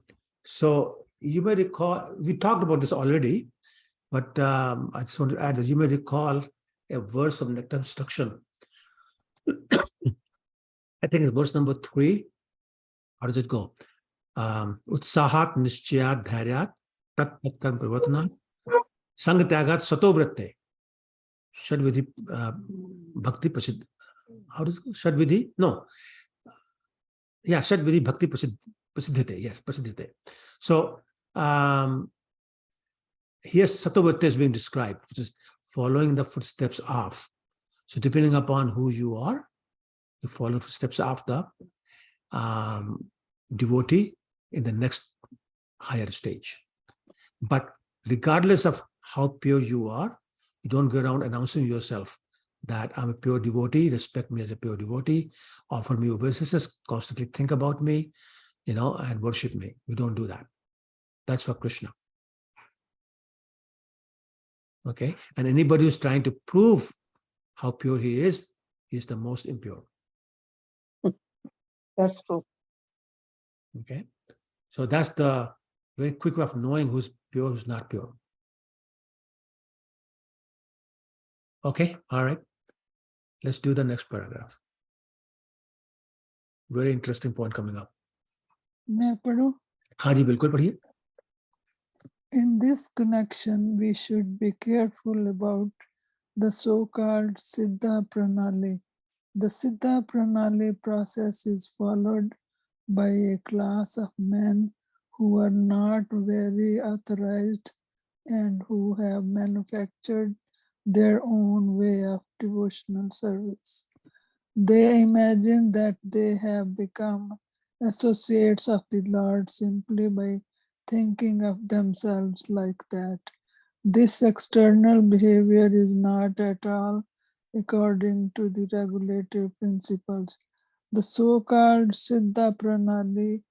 So you may recall, we talked about this already, but I just want to add that you may recall a verse of Nectar instruction. I think it's verse number 3. How does it go? Utsahat nischayat dhairyat tat tatkan pravartanat sang tyagat satovratte shadvidhi bhakti prasid. How does it go? Shadvidhi? No. Yeah, shadvidhi bhakti prasidhite. Yes, prasidhite. So here satovratte is being described, which is following the footsteps of. So depending upon who you are, you follow footsteps of the devotee in the next higher stage. But regardless of how pure you are, you don't go around announcing yourself that I'm a pure devotee, respect me as a pure devotee, offer me obeisances, constantly think about me, and worship me. We don't do that. That's for Krishna. Okay? And anybody who's trying to prove how pure he is the most impure. That's true. Okay? So that's the very quick way of knowing who's pure, who's not pure. Okay? All right. Let's do the next paragraph. Very interesting point coming up. मैं पढ़ूं? हाँ जी, बिल्कुल पढ़िए. In this connection, we should be careful about the so-called Siddha Pranali. The Siddha Pranali process is followed by a class of men who are not very authorized and who have manufactured their own way of devotional service. They imagine that they have become associates of the Lord simply by thinking of themselves like that. This external behavior is not at all according to the regulative principles. The so-called Siddha Pranali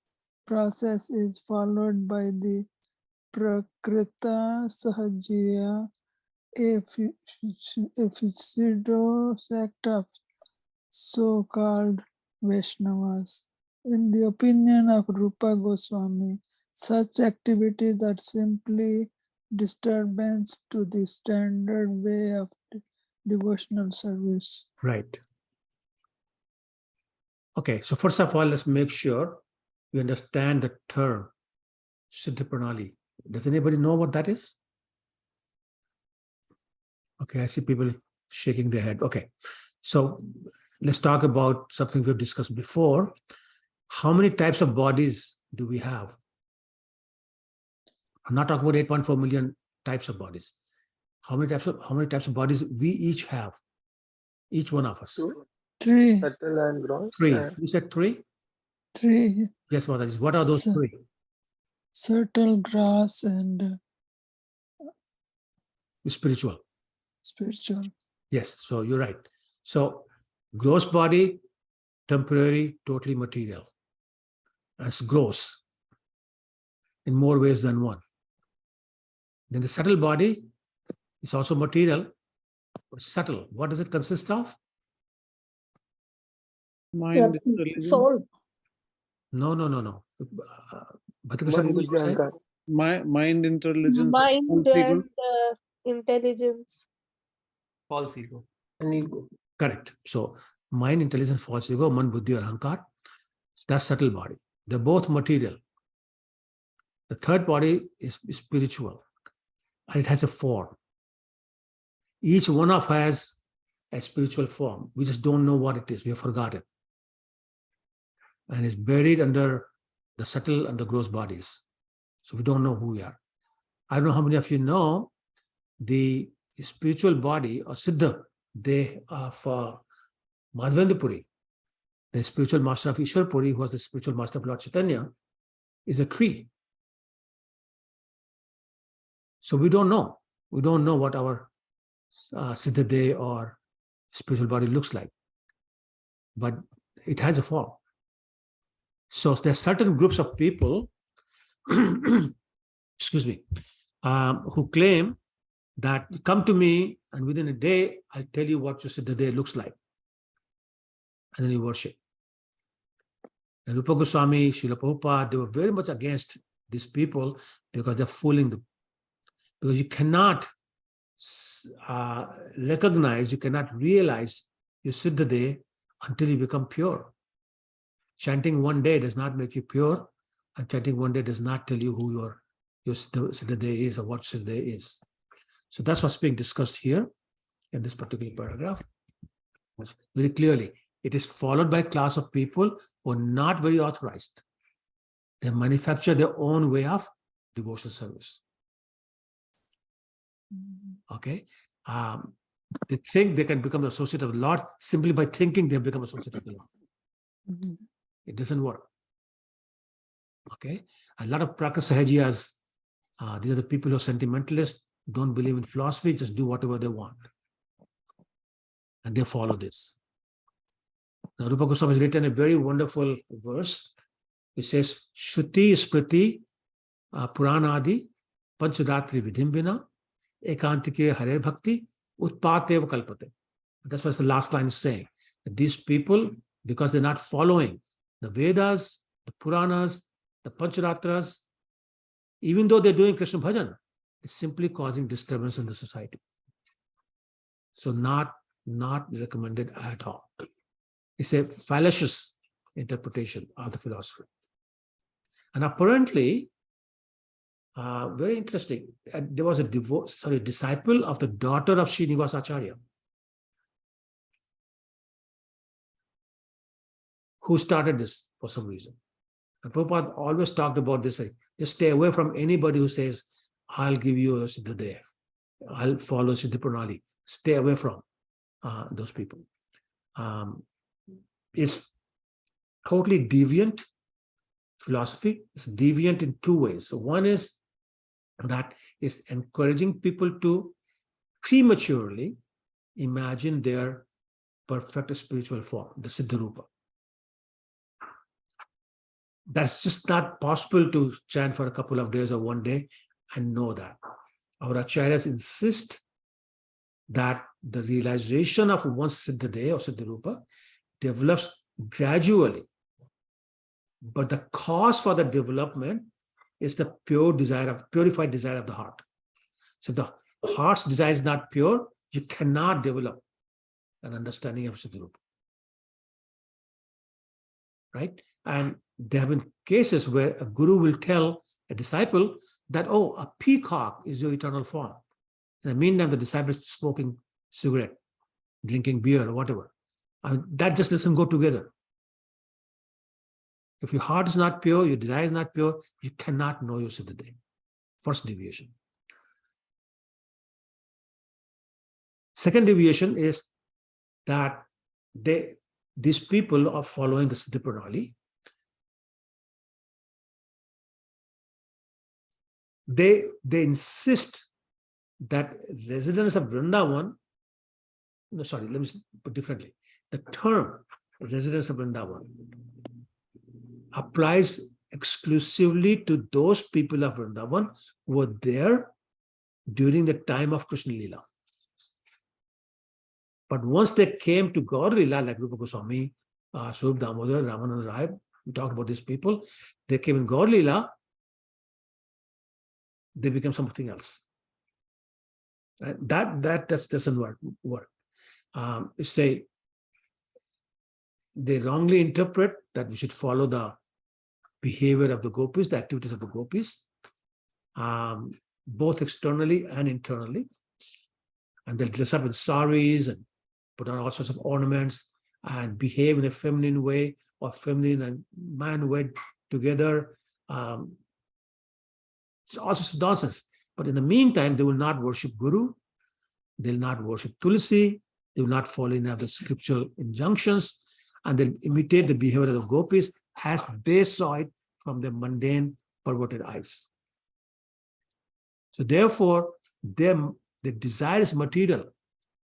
process is followed by the Prakrita Sahajiya Efficido sect of so-called Vaishnavas. In the opinion of Rupa Goswami, such activities are simply disturbance to the standard way of devotional service. Right. Okay, so first of all, let's make sure we understand the term Siddha Pranali. Does anybody know what that is? Okay, I see people shaking their head. Okay, so let's talk about something we've discussed before. How many types of bodies do we have? I'm not talking about 8.4 million types of bodies. How many types of bodies we each have? Each one of us. 3. Subtle and gross. 3. You said 3? 3. Yes, Mataji. What are those 3? Subtle, gross, and Spiritual. Spiritual. Yes, so you're right. So gross body, temporary, totally material. That's gross in more ways than one. Then the subtle body is also material, but subtle. What does it consist of? Mind, intelligence. Soul. No. Man, buddhi, ahankar. Mind, intelligence. Mind false ego. and intelligence. False ego. And ego. Correct. So mind, intelligence, false ego, man, buddhi, or ahankar. That's subtle body. They're both material. The third body is spiritual, and it has a form. Each one of us has a spiritual form. We just don't know what it is. We have forgotten. And it's buried under the subtle and the gross bodies. So we don't know who we are. I don't know how many of you know the spiritual body or Siddha, they of Madhavendra Puri, the spiritual master of Ishwar Puri, who was the spiritual master of Lord Chaitanya, is a tree. So we don't know. We don't know what our Siddha Deha or spiritual body looks like. But it has a form. So there are certain groups of people, excuse me, who claim that come to me and within a day, I'll tell you what your Siddha Deha looks like. And then you worship. And Rupa Goswami, Srila Prabhupada, they were very much against these people because they're fooling them. Because you cannot recognize, you cannot realize your Siddha until you become pure. Chanting one day does not make you pure, and chanting one day does not tell you who your Siddha is or what Siddha is. So that's what's being discussed here in this particular paragraph. Very clearly, it is followed by a class of people who are not very authorized. They manufacture their own way of devotional service. Okay? They think they can become the associate of the Lord simply by thinking they become associate of the Lord. It doesn't work. Okay? A lot of practice sahajiyas, these are the people who are sentimentalists, don't believe in philosophy, just do whatever they want. And they follow this. Now, Rupa Goswami has written a very wonderful verse. It says, Shruti Smriti Puranadi Pancharatri Vidhimbina Ekantike Hare Bhakti Utpateva Kalpate. That's what the last line is saying. That these people, because they're not following the Vedas, the Puranas, the Pancharatras, even though they're doing Krishna bhajan, it's simply causing disturbance in the society. So not recommended at all. It's a fallacious interpretation of the philosophy. And apparently, very interesting, there was a disciple of the daughter of Srinivas Acharya who started this for some reason. And Prabhupada always talked about this, just stay away from anybody who says, I'll give you a Siddha, I'll follow Siddha Pranali. Stay away from those people. It's totally deviant philosophy. It's deviant in two ways. So one is that it's encouraging people to prematurely imagine their perfect spiritual form, the Siddha Rupa. That's just not possible to chant for a couple of days or one day and know that. Our acharyas insist that the realization of one's Siddha or Siddha Rupa develops gradually. But the cause for the development is the purified desire of the heart. So if the heart's desire is not pure, you cannot develop an understanding of Siddha Rupa. Right? And there have been cases where a guru will tell a disciple that, oh, a peacock is your eternal form. In the meantime, the disciple is smoking cigarette, drinking beer or whatever. That just doesn't go together. If your heart is not pure, your desire is not pure, you cannot know your Siddha. First deviation. Second deviation is that these people are following the Siddha Pranali. They insist that residents of Vrindavan, no, sorry, let me put differently. The term residents of Vrindavan applies exclusively to those people of Vrindavan who were there during the time of Krishna Lila. But once they came to Gaur Lila, like Rupa Goswami, Swarup Damodar, Ramananda Rai, we talked about these people, they came in Gaur Lila, they became something else. That doesn't work. They wrongly interpret that we should follow the behavior of the gopis, the activities of the gopis, both externally and internally. And they'll dress up in saris and put on all sorts of ornaments and behave in a feminine way, or feminine and man wed together. It's all sorts of nonsense. But in the meantime, they will not worship Guru, they will not worship Tulsi, they will not follow any of the scriptural injunctions, and they'll imitate the behavior of the gopis as they saw it from their mundane, perverted eyes. So therefore, the desire is material,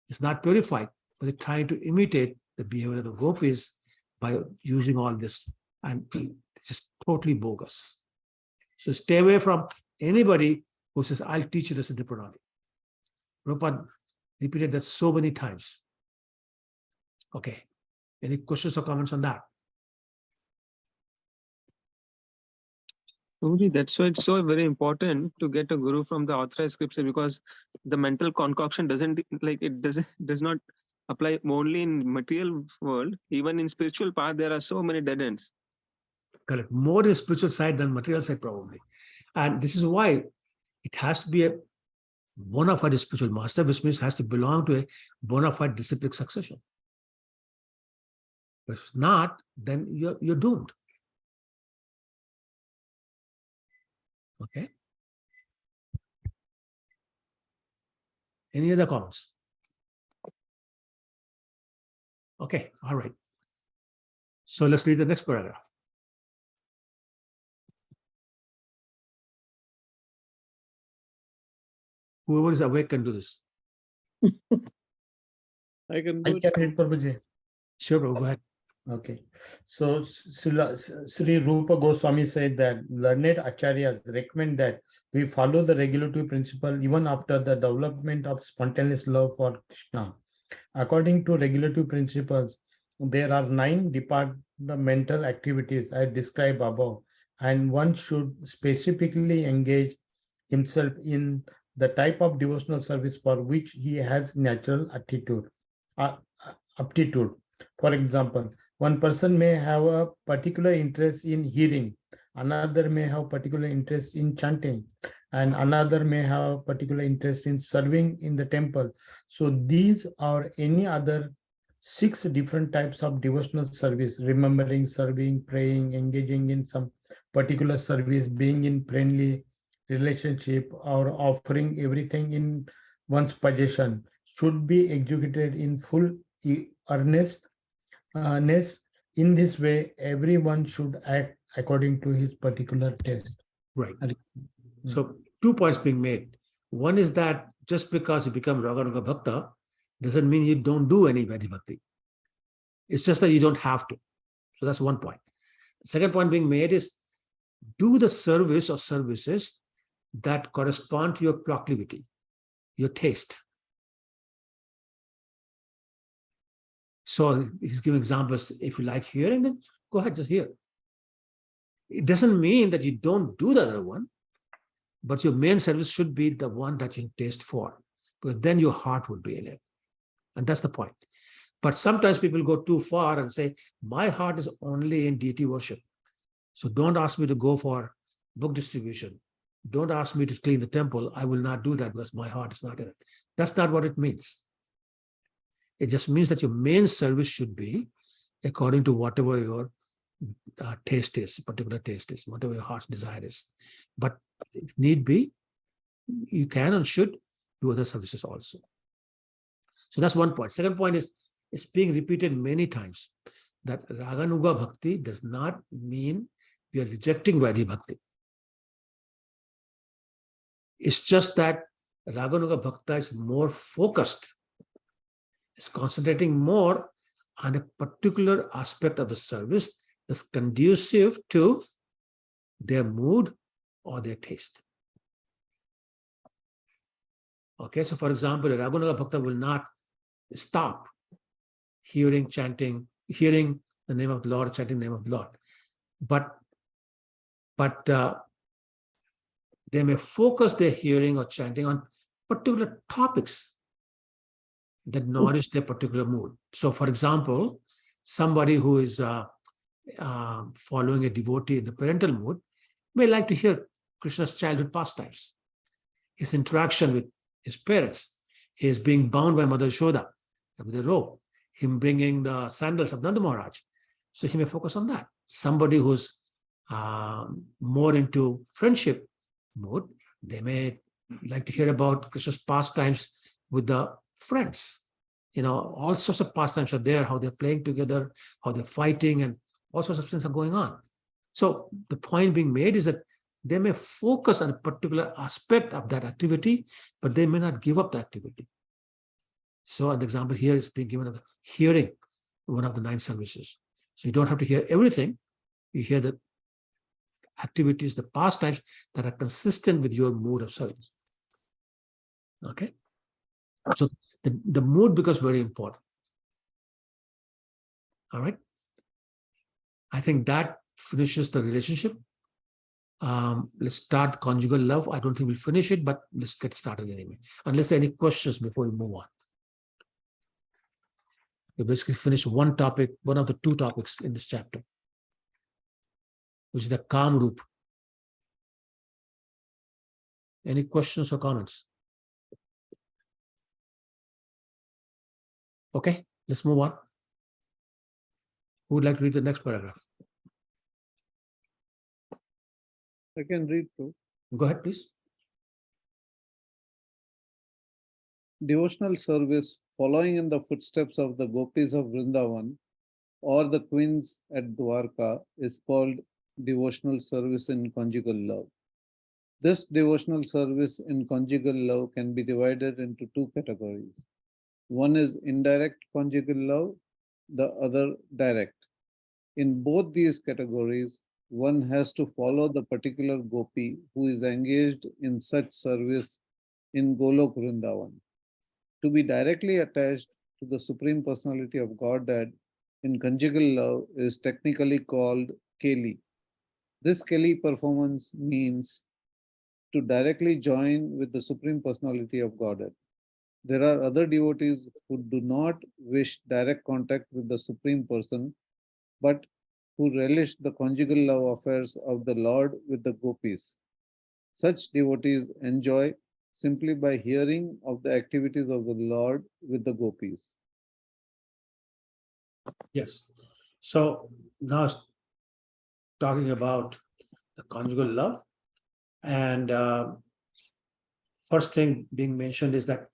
it's not purified, but they're trying to imitate the behavior of the gopis by using all this, and it's just totally bogus. So stay away from anybody who says, I'll teach you the Siddha Pranali. Prabhupada repeated that so many times. Okay. Any questions or comments on that? Prabhuji, that's why it's so very important to get a guru from the authorized scripture, because the mental concoction does not apply only in material world. Even in spiritual path, there are so many dead ends. Correct. More in spiritual side than material side, probably. And this is why it has to be a bona fide spiritual master, which means has to belong to a bona fide disciplic succession. If not, then you're doomed. Okay. Any other comments? Okay, all right. So let's read the next paragraph. Whoever is awake can do this. I can I do can it. read, Prabhuji. Sure, bro, go ahead. Okay, so Sri Rupa Goswami said that learned acharyas recommend that we follow the regulatory principle even after the development of spontaneous love for Krishna. According to regulatory principles, there are 9 departmental activities I described above, and one should specifically engage himself in the type of devotional service for which he has natural aptitude. For example, one person may have a particular interest in hearing, another may have particular interest in chanting, and another may have particular interest in serving in the temple. So these are any other 6 different types of devotional service: remembering, serving, praying, engaging in some particular service, being in friendly relationship, or offering everything in one's possession, should be executed in full earnestness. In this way, everyone should act according to his particular taste. Right. So 2 points being made. One is that just because you become Raganuga Bhakta doesn't mean you don't do any Vaidhi Bhakti. It's just that you don't have to. So that's one point. The second point being made is do the service or services that correspond to your proclivity, your taste. So he's giving examples. If you like hearing, then go ahead, just hear. It doesn't mean that you don't do the other one, but your main service should be the one that you taste for, because then your heart would be in it. And that's the point. But sometimes people go too far and say, my heart is only in deity worship. So don't ask me to go for book distribution. Don't ask me to clean the temple. I will not do that because my heart is not in it. That's not what it means. It just means that your main service should be according to whatever your taste is, particular taste is, whatever your heart's desire is. But if need be, you can and should do other services also. So that's one point. Second point is, it's being repeated many times that Raganuga Bhakti does not mean we are rejecting Vaidhi Bhakti. It's just that Raganuga Bhakta is more focused. It's concentrating more on a particular aspect of the service that's conducive to their mood or their taste. Okay, so for example, a Raganuga Bhakta will not stop hearing, chanting, hearing the name of the Lord, chanting the name of the Lord. But they may focus their hearing or chanting on particular topics that nourish their particular mood. So for example, somebody who is following a devotee in the parental mood may like to hear Krishna's childhood pastimes, his interaction with his parents, his being bound by Mother Yashoda with a rope, him bringing the sandals of Nanda Maharaj. So he may focus on that. Somebody who's more into friendship mode, they may like to hear about Krishna's pastimes with the friends. You know, all sorts of pastimes are there, how they're playing together, how they're fighting, and all sorts of things are going on. So the point being made is that they may focus on a particular aspect of that activity, but they may not give up the activity. So an example here is being given of hearing one of the 9 services. So you don't have to hear everything. You hear the activities, the pastimes that are consistent with your mood of service. Okay? So the mood becomes very important. All right? I think that finishes the relationship. Let's start conjugal love. I don't think we'll finish it, but let's get started anyway. Unless there are any questions before we move on. We basically finished one topic, one of the two topics in this chapter, which is the Kam Roop. Any questions or comments? Okay, let's move on. Who would like to read the next paragraph? I can read through. Go ahead, please. Devotional service following in the footsteps of the gopis of Vrindavan or the queens at Dwarka is called devotional service in conjugal love. This devotional service in conjugal love can be divided into two categories. One is indirect conjugal love, the other direct. In both these categories, one has to follow the particular gopi who is engaged in such service in Golok Vrindavan. To be directly attached to the Supreme Personality of Godhead in conjugal love is technically called Keli. This Keli performance means to directly join with the Supreme Personality of Godhead. There are other devotees who do not wish direct contact with the Supreme Person, but who relish the conjugal love affairs of the Lord with the gopis. Such devotees enjoy simply by hearing of the activities of the Lord with the gopis. Yes. So now talking about the conjugal love, and first thing being mentioned is that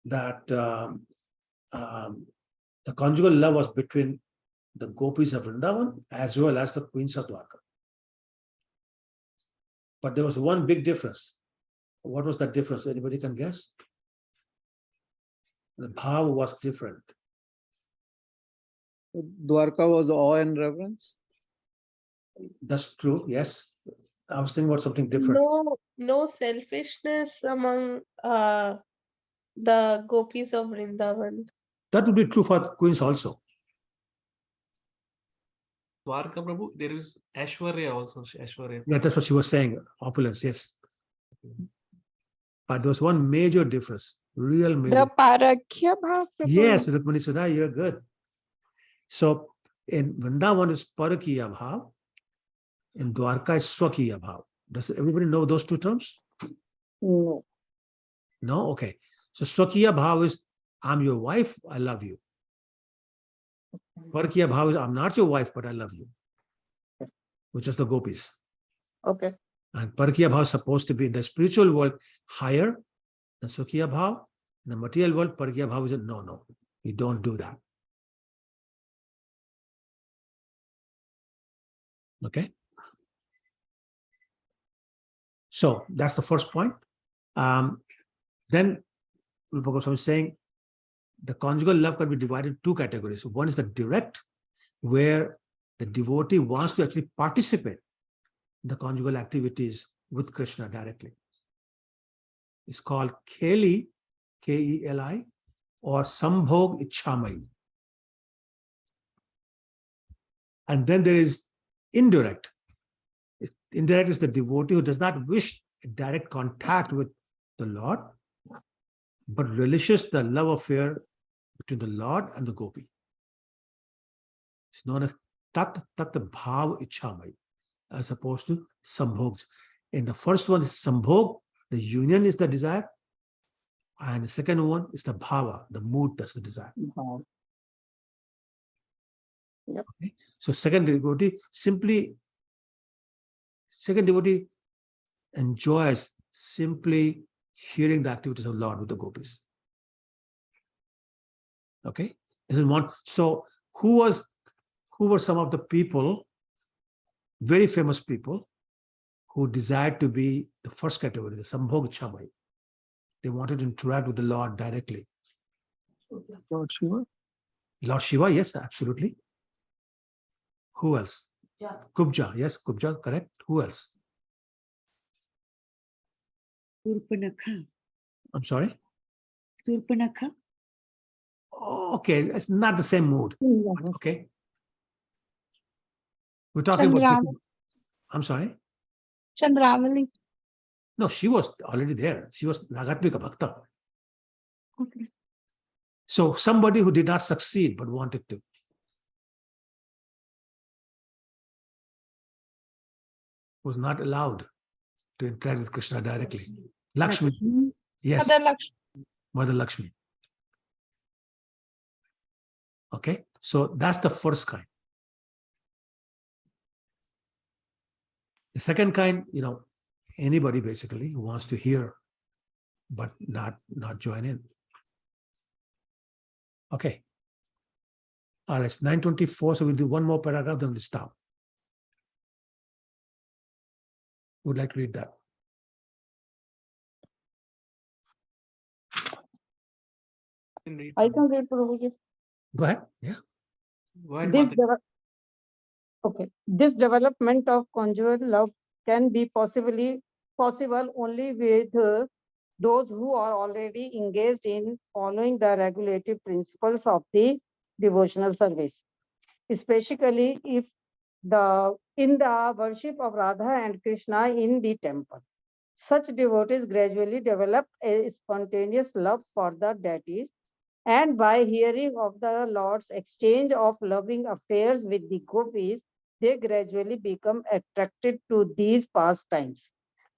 the conjugal love was between the gopis of Vrindavan as well as the queens of Dwarka. But there was one big difference. What was that difference? Anybody can guess? The bhav was different. Dwarka was awe and reverence? That's true, yes. I was thinking about something different. No selfishness among the gopis of Vrindavan. That would be true for queens also. Dwarka Prabhu, there is Aishwarya also. Aishwarya. Yeah, that's what she was saying. Opulence, yes. But there was one major difference. Real major. The Parakya Bhav, Prabhu. Yes, Rukmani Sudha, you're good. So in Vrindavan is Parakiya Bhav. In Dwarka is Swakiya Bhav. Does everybody know those two terms? No. No? Okay. So Swakiya Bhav is, I'm your wife, I love you. Parakiya Bhav is, I'm not your wife, but I love you. Which is the gopis. Okay. And Parakiya Bhav is supposed to be in the spiritual world higher than Swakiya Bhav. In the material world, Parakiya Bhav is, no, you don't do that. Okay. So that's the first point. Then Rupa Goswami is saying the conjugal love can be divided into two categories. One is the direct, where the devotee wants to actually participate in the conjugal activities with Krishna directly. It's called Keli, K-E-L-I, or Sambhog Ichhamai. And then there is indirect. Indirect is the devotee who does not wish direct contact with the Lord, but relishes the love affair between the Lord and the gopi. It's known as Tat Bhav Ichhamai, as opposed to Sambhog. In the first one is Sambhog, the union is the desire, and the second one is the Bhava, the mood, that's the desire. Yep. Okay. So second devotee enjoys simply hearing the activities of Lord with the gopis. Okay, doesn't want. So who were some of the people, very famous people, who desired to be the first category, the Sambhog Chamai? They wanted to interact with the Lord directly. Lord Shiva? Lord Shiva, yes, absolutely. Who else? Yeah. Kubja, yes, Kubja, correct. Who else? Turpanakha. I'm sorry? Turpanakha. Oh, okay, it's not the same mood. Okay. We're talking about Chandrama. different, I'm sorry? Chandravali. No, she was already there. She was Ragatmika Bhakta. Okay. So somebody who did not succeed but wanted to. Was not allowed to interact with Krishna directly. Lakshmi. Yes. Mother Lakshmi. Mother Lakshmi. Okay. So that's the first kind. The second kind, anybody basically who wants to hear but not join in. Okay. All right, it's 9:24, so we'll do one more paragraph, then we'll stop. Would like to read that? I can read, Prabhuji. Go ahead. Yeah. Go ahead, This Mataji. This development of conjugal love can be possible only with those who are already engaged in following the regulative principles of the devotional service, especially if in the worship of Radha and Krishna in the temple. Such devotees gradually develop a spontaneous love for the deities, and by hearing of the Lord's exchange of loving affairs with the gopis, they gradually become attracted to these pastimes.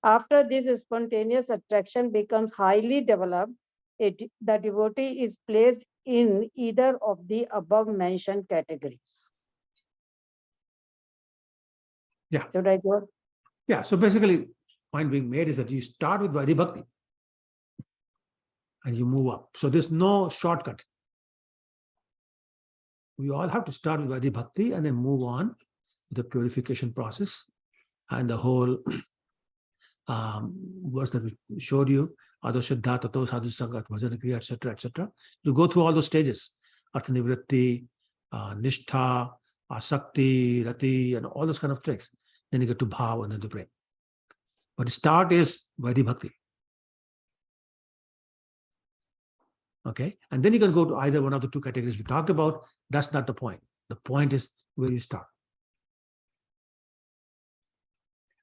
After this spontaneous attraction becomes highly developed, the devotee is placed in either of the above mentioned categories. Yeah. Should I go? Yeah. So basically, point being made is that you start with Vaidhi Bhakti and you move up. So there's no shortcut. We all have to start with Vaidhi Bhakti and then move on to the purification process and the whole verse that we showed you, Adoshaddha, Tato, Sadhu Sangat, Bhajana Kriya, etc., etc. You go through all those stages, Artha Nivritti, Nishtha, Asakti, Rati, and all those kind of things. Then you get to Bhav and then to Prem. But the start is Vaidhi Bhakti. Okay, and then you can go to either one of the two categories we talked about. That's not the point. The point is where you start.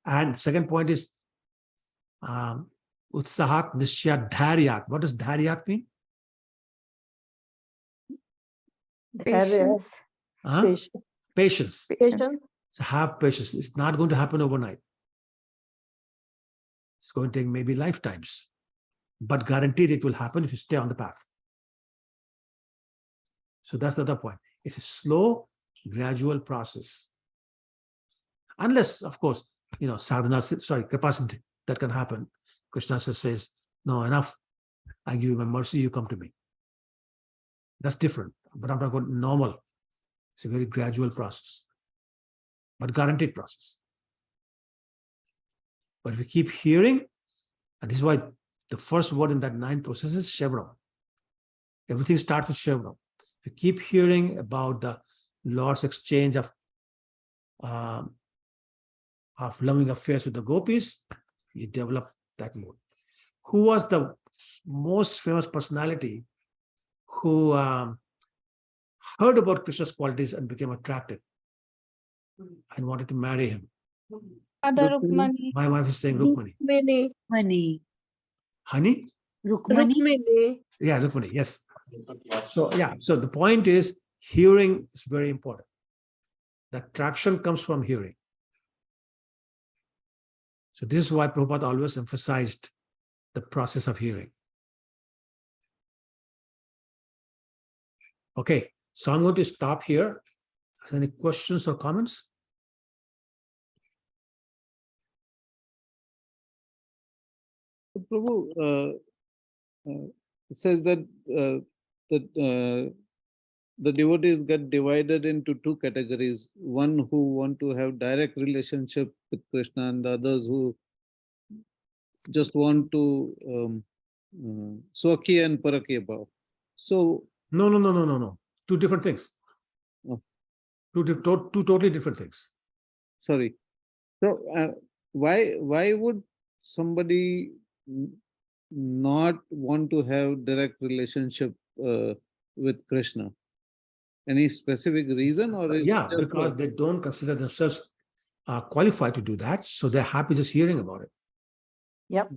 And the second point is Utsahat Nishya Dharyat. What does Dharyat mean? Patience. Huh? Patience. Patience. So have patience. It's not going to happen overnight. It's going to take maybe lifetimes, but guaranteed it will happen if you stay on the path. So that's the other point. It's a slow, gradual process. Unless, of course, sadhana, Kripasiddhi, that can happen. Krishna says, no, enough. I give you my mercy, you come to me. That's different. But I'm talking about normal. It's a very gradual process, but guaranteed process. But if we keep hearing, and this is why the first word in that 9 process is Shevram. Everything starts with Shevram. If you keep hearing about the Lord's exchange of loving affairs with the gopis, you develop that mood. Who was the most famous personality who heard about Krishna's qualities and became attracted and wanted to marry him? Mother Rukmani. My wife is saying Rukmani. Rukmani. Honey? Rukmani. Yeah, Rukmani, yes. So, yeah, so the point is hearing is very important. The attraction comes from hearing. So this is why Prabhupada always emphasized the process of hearing. Okay, so I'm going to stop here. Any questions or comments? Prabhu, it says that the devotees get divided into 2 categories. One who want to have direct relationship with Krishna, and the others who just want to Swaki and Paraki Bhav. So No. 2 different things. Oh. Two totally different things. Sorry. So why would somebody not want to have direct relationship with Krishna? Any specific reason, or is Yeah, just because they don't consider themselves qualified to do that, so they're happy just hearing about it. Yep.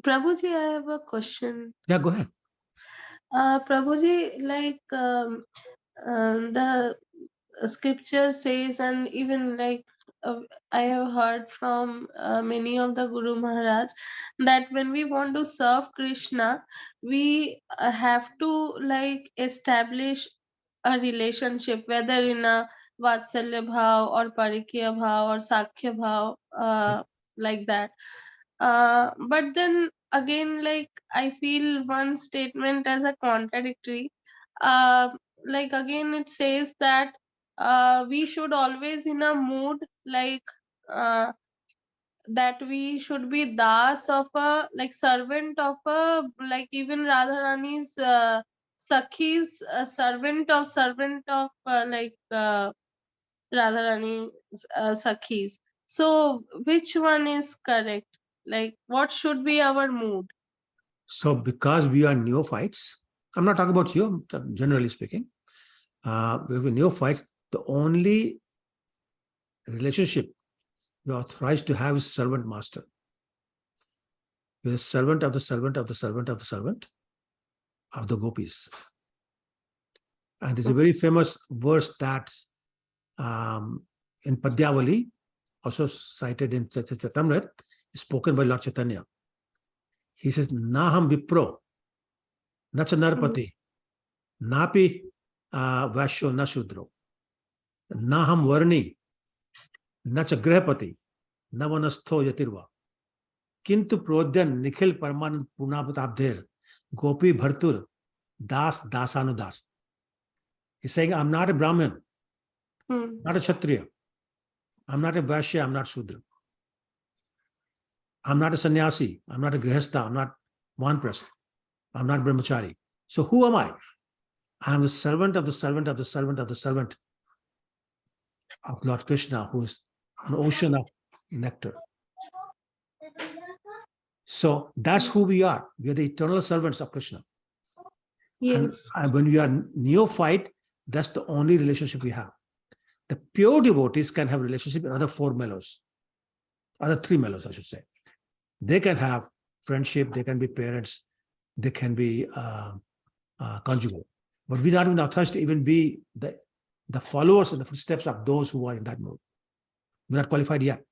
Prabhuji, I have a question. Yeah, go ahead. Prabhuji, like the scripture says, and even like I have heard from many of the Guru Maharaj, that when we want to serve Krishna, we have to like establish a relationship, whether in a Vatsalya Bhav or Parikya Bhav or Sakhya Bhav, like that. But then again, like I feel one statement as a contradictory. Like again, it says that we should always in a mood like that we should be das of a like servant of a like even Radharani's Sakhi's servant of like Radharani's Sakhis. So which one is correct? Like what should be our mood? So because we are neophytes, I'm not talking about you, generally speaking, we were neophytes, the only relationship you're authorized to have is servant master. You're the servant of the servant of the servant of the servant of the gopis. And there's a very famous verse that's in Padyavali, also cited in Chaitamrit, spoken by Lord Chaitanya. He says, Naham Vipro, Nacha Narpati, Napi Vasho Nashudro, Naham Varni, Nacha Grahapati, Navanastho Yatirva, Kintu Prodyan Nikhil Parmanand Punapatabdher, Gopi Bhartur, Das Dasanudas. He's saying, I'm not a Brahmin, not a Kshatriya, I'm not a Vaishya, I'm not Shudra. I'm not a sannyasi, I'm not a grihastha, I'm not vanprastha, I'm not brahmachari. So who am I? I am the servant of the servant of the servant of the servant of Lord Krishna, who is an ocean of nectar. So that's who we are. We are the eternal servants of Krishna. Yes. And when we are neophyte, that's the only relationship we have. The pure devotees can have relationship in other four mellows, other three mellows, I should say. They can have friendship, they can be parents, they can be conjugal. But we're not even authorized to even be the followers in the footsteps of those who are in that mode. We're not qualified yet.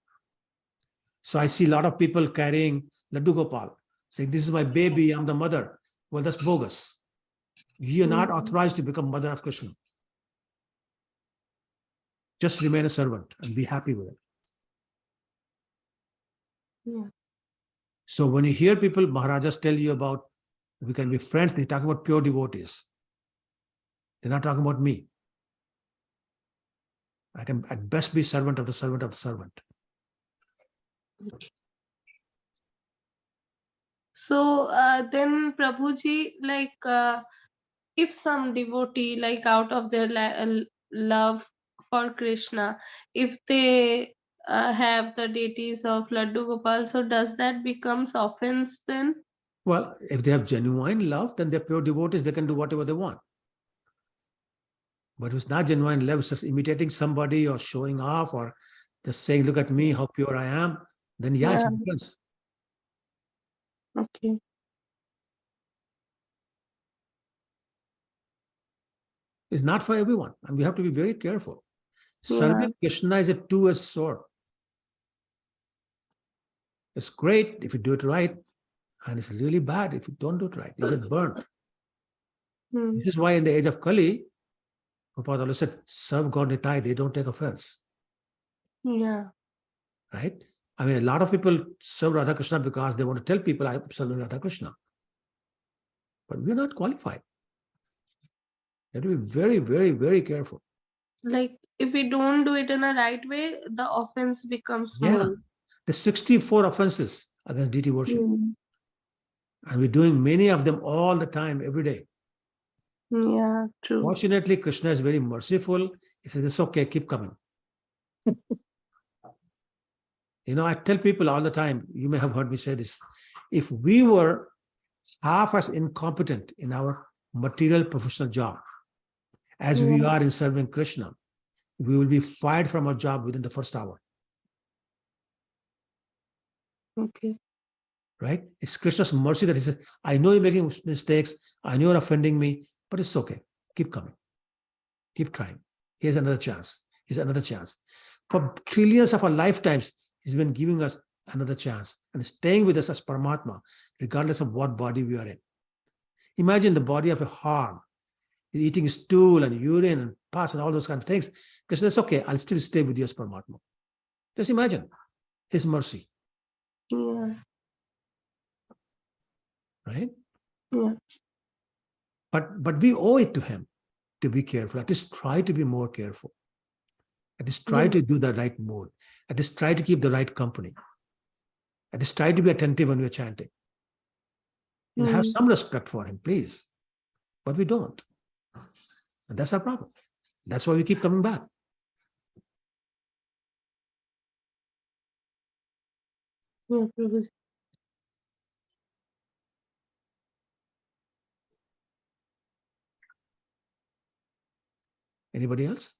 So I see a lot of people carrying Laddu Gopal, saying, this is my baby, I'm the mother. Well, that's bogus. You are not authorized to become mother of Krishna. Just remain a servant and be happy with it. Yeah. So when you hear people, Maharajas tell you about, we can be friends, they talk about pure devotees. They're not talking about me. I can at best be servant of the servant of the servant. So then Prabhuji, like if some devotee, like out of their love for Krishna, if they have the deities of Laddu Gopal, so does that becomes offense then? Well, if they have genuine love, then they're pure devotees, they can do whatever they want. But if it's not genuine love, it's just imitating somebody or showing off or just saying, look at me, how pure I am, then yeah, it's an offense. Okay. It's not for everyone, and we have to be very careful. Yeah. Serving Krishna is a two-edged sword. It's great if you do it right, and it's really bad if you don't do it right. You get burnt. This is why in the age of Kali, Prabhupada always said, serve God Nitai, they don't take offense. Yeah. Right? I mean, a lot of people serve Radha Krishna because they want to tell people I'm serving Radha Krishna. But we're not qualified. You have to be very, very, very careful. Like if we don't do it in a right way, the offense becomes more. There's 64 offenses against deity worship. And we're doing many of them all the time, every day. Yeah, true. Fortunately, Krishna is very merciful. He says, it's okay, keep coming. You know, I tell people all the time, you may have heard me say this, if we were half as incompetent in our material professional job as we are in serving Krishna, we will be fired from our job within the first hour. Okay. Right? It's Krishna's mercy that he says, I know you're making mistakes, I know you're offending me, but it's okay. Keep coming. Keep trying. Here's another chance. Here's another chance. For trillions of our lifetimes, he's been giving us another chance and staying with us as Paramatma, regardless of what body we are in. Imagine the body of a hog, eating stool and urine and pus and all those kind of things. Because that's okay. I'll still stay with you as Paramatma. Just imagine his mercy. Yeah. Right? Yeah. But we owe it to him to be careful. At least try to be more careful. At least try to do the right mood. At least try to keep the right company. At least try to be attentive when we're chanting. And have some respect for him, please. But we don't. And that's our problem. That's why we keep coming back. Yeah, Prabhuji. Anybody else?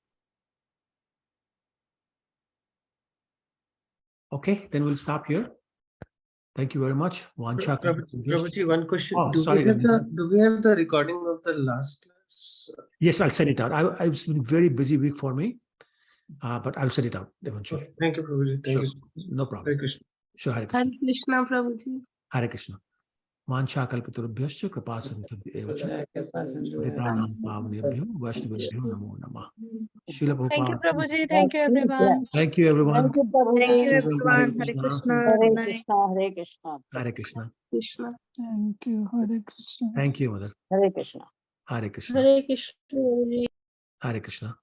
Okay, then we'll stop here. Thank you very much. Prabhuji, one question. Oh, do we have the recording of the last class? Yes, I'll send it out. It's been a very busy week for me, but I'll send it out eventually. Okay, thank you, Prabhuji. Thank you. No problem. Hare Krishna. Sure, Hare Hare Krishna. Krishna, Prabhuji. Hare Krishna. Mancha kalpatarubhyascha kripasindhubhyo paritanam pavanebhyo vaishnavebhyo namo namah. Srila Thank you, Prabhupada. Prabhuji. Thank you, everyone. Thank you, everyone. Thank you, Prabhuji. Thank you, Hare everyone. Hare Krishna. Krishna. Hare Good night. Krishna, Hare Krishna. Hare Krishna. Krishna. Thank you, Hare Krishna. Thank you, Mother. Hare Krishna. Hare Krishna. Hare Krishna. Hare Krishna.